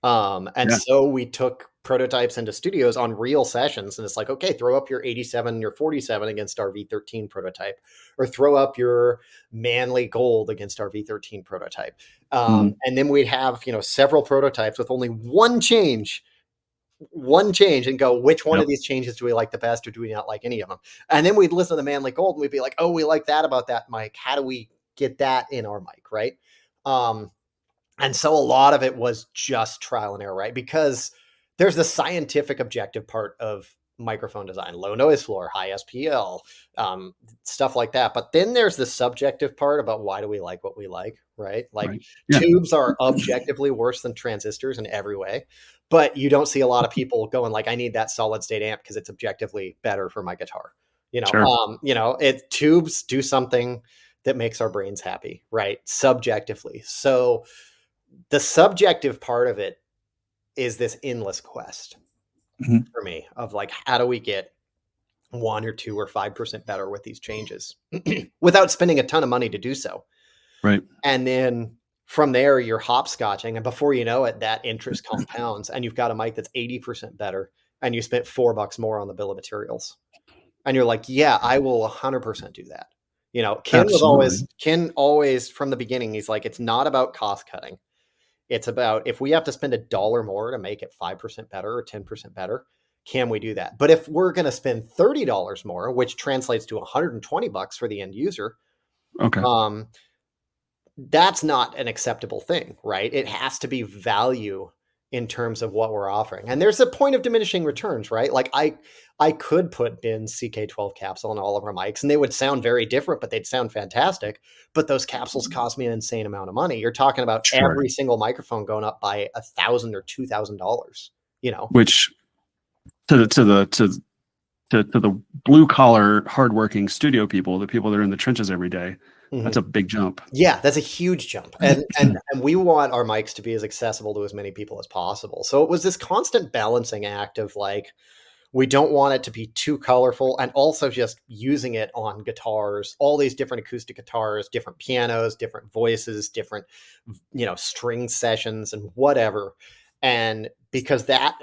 And so we took prototypes into studios on real sessions, and it's like, okay, throw up your 87, your 47 against our V13 prototype, or throw up your Manly Gold against our V13 prototype. And then we'd have, several prototypes with only one change, and go, which one of these changes do we like the best, or do we not like any of them? And then we'd listen to the Manly Gold and we'd be like, oh, we like that about that mic. How do we get that in our mic? Right. And so a lot of it was just trial and error, right? Because there's the scientific objective part of microphone design, low noise floor, high SPL, stuff like that. But then there's the subjective part about why do we like what we like, right? Like tubes are objectively worse than transistors in every way, but you don't see a lot of people going like, I need that solid state amp because it's objectively better for my guitar. Tubes do something that makes our brains happy, right? Subjectively. So the subjective part of it is this endless quest for me of like, how do we get 1 or 2 or 5% better with these changes without spending a ton of money to do so. Right. And then from there, you're hopscotching. And before you know it, that interest compounds and you've got a mic that's 80% better and you spent $4 more on the bill of materials. And you're like, yeah, I will 100% do that. Ken always from the beginning, he's like, it's not about cost cutting. It's about if we have to spend $1 more to make it 5% better or 10% better, can we do that? But if we're going to spend $30 more, which translates to $120 for the end user, that's not an acceptable thing, right? It has to be value in terms of what we're offering. And there's a point of diminishing returns, right? Like I could put Bin's CK12 capsule on all of our mics and they would sound very different, but they'd sound fantastic. But those capsules cost me an insane amount of money. You're talking about every single microphone going up by $1,000 or $2,000, which to the blue collar, hardworking studio people, the people that are in the trenches every day, that's a big jump. Yeah, that's a huge jump. And we want our mics to be as accessible to as many people as possible. So it was this constant balancing act of like, we don't want it to be too colorful and also just using it on guitars, all these different acoustic guitars, different pianos, different voices, different, string sessions and whatever. And because that,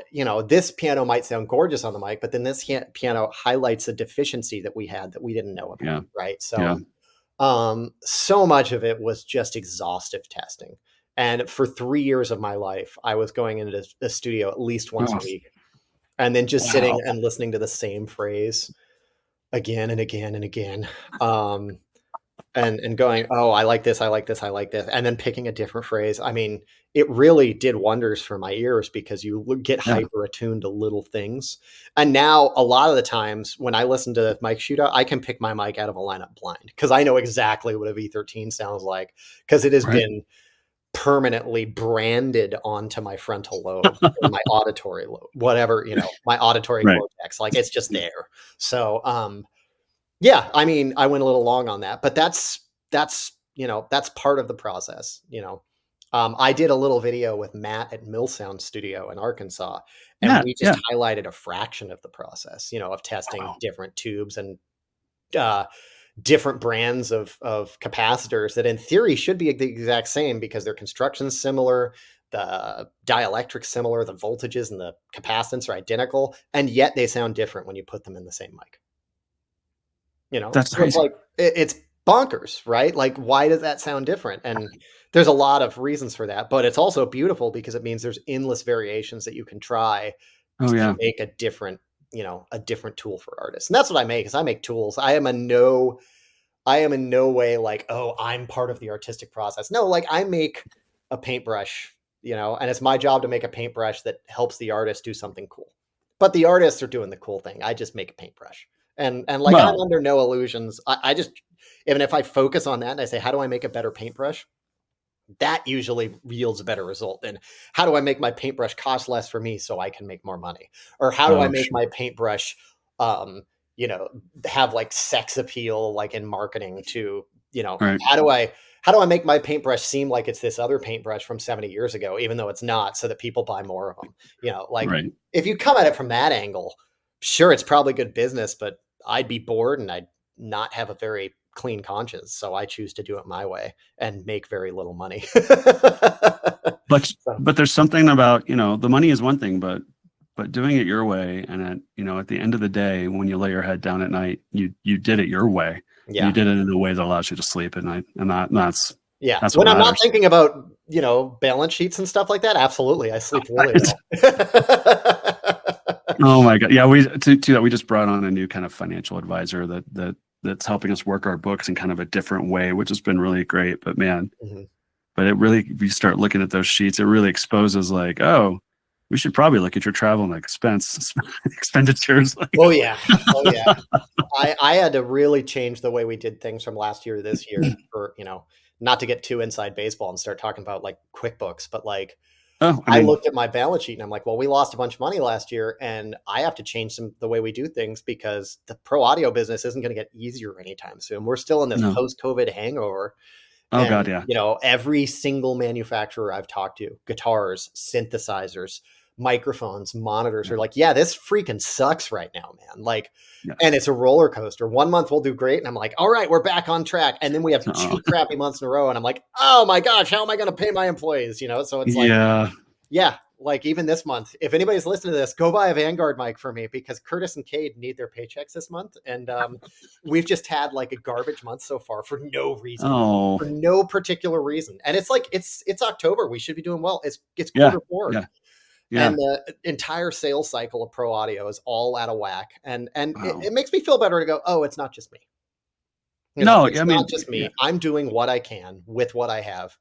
this piano might sound gorgeous on the mic, but then this piano highlights a deficiency that we had that we didn't know about. Right. So, so much of it was just exhaustive testing. And for 3 years of my life, I was going into the studio at least once a week and then just sitting and listening to the same phrase again and again and again. And going, oh, I like this, I like this, I like this. And then picking a different phrase. I mean, it really did wonders for my ears because you get hyper attuned to little things. And now a lot of the times when I listen to Mic Shootout, I can pick my mic out of a lineup blind because I know exactly what a V13 sounds like because it has been permanently branded onto my frontal lobe or my auditory lobe, whatever, my auditory cortex, like it's just there. So, yeah, I mean, I went a little long on that, but that's part of the process. I did a little video with Matt at Mill Sound Studio in Arkansas, and we just highlighted a fraction of the process, of testing different tubes and different brands of capacitors that in theory should be the exact same because their construction's similar, the dielectric's similar, the voltages and the capacitance are identical, and yet they sound different when you put them in the same mic. That's crazy. It's like it's bonkers, right? Like, why does that sound different? And there's a lot of reasons for that, but it's also beautiful because it means there's endless variations that you can try to make a different a different tool for artists. And that's what I make is I make tools. I am in no way like, oh, I'm part of the artistic process. No, like I make a paintbrush, and it's my job to make a paintbrush that helps the artist do something cool. But the artists are doing the cool thing. I just make a paintbrush. And like I'm Well, under no illusions. I just, even if I focus on that and I say, how do I make a better paintbrush? That usually yields a better result than how do I make my paintbrush cost less for me so I can make more money? Or how do I oh, make sure. my paintbrush, um, have like sex appeal, like in marketing to, Right. how do I make my paintbrush seem like it's this other paintbrush from 70 years ago, even though it's not, so that people buy more of them? Like Right. if you come at it from that angle, sure, it's probably good business, but I'd be bored and I'd not have a very clean conscience. So I choose to do it my way and make very little money. But So, but there's something about, the money is one thing, but doing it your way, and at the end of the day, when you lay your head down at night, you did it your way. You yeah. did it in a way that allows you to sleep at night, and that's Yeah. that's what When I'm not matters. thinking about, balance sheets and stuff like that, absolutely. I sleep really Right. well. Oh my God. Yeah, we to that we just brought on a new kind of financial advisor that's helping us work our books in kind of a different way, which has been really great. But man, Mhm. if you start looking at those sheets, it really exposes like, oh, we should probably look at your travel and expense expenditures. Like, Oh yeah. Oh yeah. I had to really change the way we did things from last year to this year for, not to get too inside baseball and start talking about like QuickBooks, but like oh, I I mean, looked at my balance sheet and I'm like, well, we lost a bunch of money last year and I have to change the way we do things because the pro audio business isn't going to get easier anytime soon. We're still in this no. post-COVID hangover. Oh God, And, yeah, every single manufacturer I've talked to, guitars, synthesizers, microphones, monitors yeah, are like, yeah, this freaking sucks right now, man. Like, and yes. it's a roller coaster. One month we'll do great. And I'm like, all right, we're back on track. And then we have Uh, two crappy months in a row. And I'm like, oh my gosh, how am I going to pay my employees? So it's like, yeah, yeah, like even this month, if anybody's listening to this, go buy a Vanguard mic for me because Curtis and Cade need their paychecks this month. And we've just had like a garbage month so far for no reason, oh for no particular reason. And it's like, it's October. We should be doing well. It's yeah, quarter 4. yeah, And yeah. the entire sales cycle of pro audio is all out of whack. And it, Wow. it makes me feel better to go, oh, it's not just me. No, It's I not mean, just yeah, me. I'm doing what I can with what I have.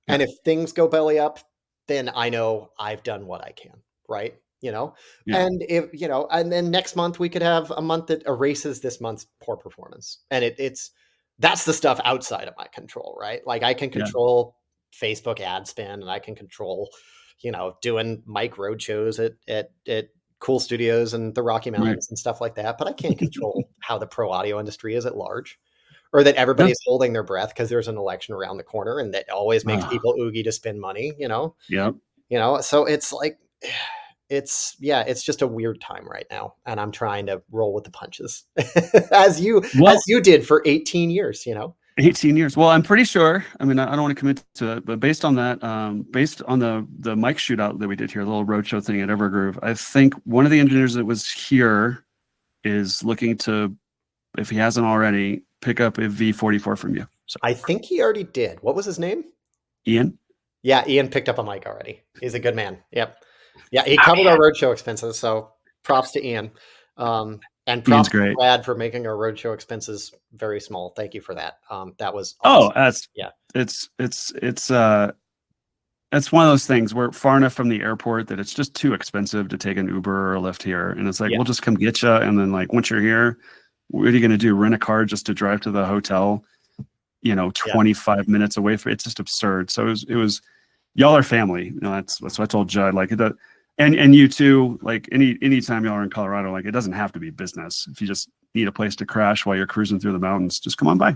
yeah, And if things go belly up, then I know I've done what I can, right? yeah, And and then next month we could have a month that erases this month's poor performance. And that's the stuff outside of my control, right? Like I can yeah, control Facebook ad spend and I can control, doing mic road shows at cool studios and the Rocky right. Mountains and stuff like that. But I can't control how the pro audio industry is at large or that No, everybody's holding their breath because there's an election around the corner and that always makes uh, people oogie to spend money, yeah. so it's like it's just a weird time right now and I'm trying to roll with the punches as Well, you did for 18 years. 18 years. Well, I'm pretty sure. I mean, I don't want to commit to it, but based on that, based on the mic shootout that we did here, the little roadshow thing at Evergroove, I think one of the engineers that was here is looking to, if he hasn't already, pick up a V44 from you. So, I think he already did. What was his name? Ian. Yeah, Ian picked up a mic already. He's a good man. Yep. Yeah, he Oh covered yeah, our roadshow expenses, so props to Ian. And Ian's props to great. Brad for making our roadshow expenses very small. Thank you for that. That was Oh, awesome. that's Yeah. it's one of those things. We're far enough from the airport that it's just too expensive to take an Uber or a Lyft here, and it's like Yeah. we'll just come get you, and then like once you're here, what are you going to do? Rent a car just to drive to the hotel? Yeah. 25 minutes away from it's just absurd. So it was y'all are family. That's what I told Judd. Like and you too. Like anytime y'all are in Colorado, like it doesn't have to be business. If you just need a place to crash while you're cruising through the mountains, just come on by.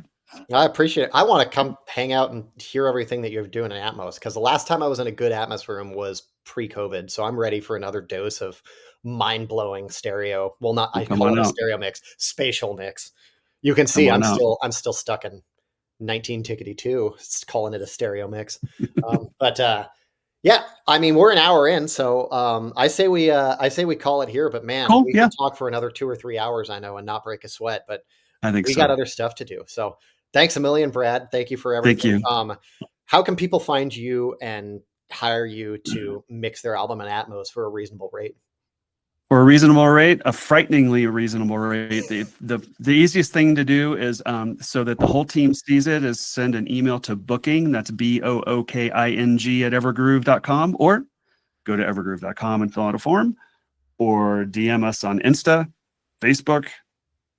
I appreciate it. I want to come hang out and hear everything that you're doing in Atmos because the last time I was in a good Atmos room was pre-COVID. So I'm ready for another dose of mind-blowing stereo. Well, not Well, I come call on it a out. stereo mix, spatial mix. You can Come see on out. I'm still stuck in 19 tickety 2, calling it a stereo mix. But yeah, I mean we're an hour in, so I say we call it here. But man, Cool. we Yeah, could talk for another 2 or 3 hours, I know, and not break a sweat. But I think we got so. other stuff to do. So thanks a million, Brad. Thank you for Thank everything. you. How can people find you and hire you to mix their album in Atmos for a reasonable rate? For a reasonable rate, a frighteningly reasonable rate. The easiest thing to do is so that the whole team sees it is send an email to booking. That's booking at evergroove.com, or go to evergroove.com and fill out a form, or DM us on Insta, Facebook,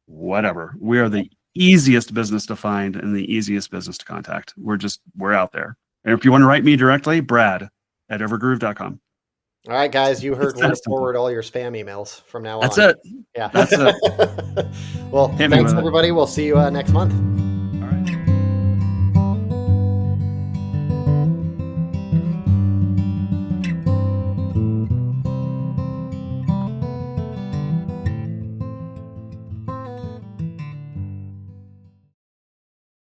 whatever. We are the easiest business to find and the easiest business to contact. We're out there. And if you want to write me directly, Brad at evergroove.com. All right, guys, you heard. It's that We'll simple. forward all your spam emails from now That's on. it. Yeah. That's it. Well, Hit me thanks with it. everybody. We'll see you next month.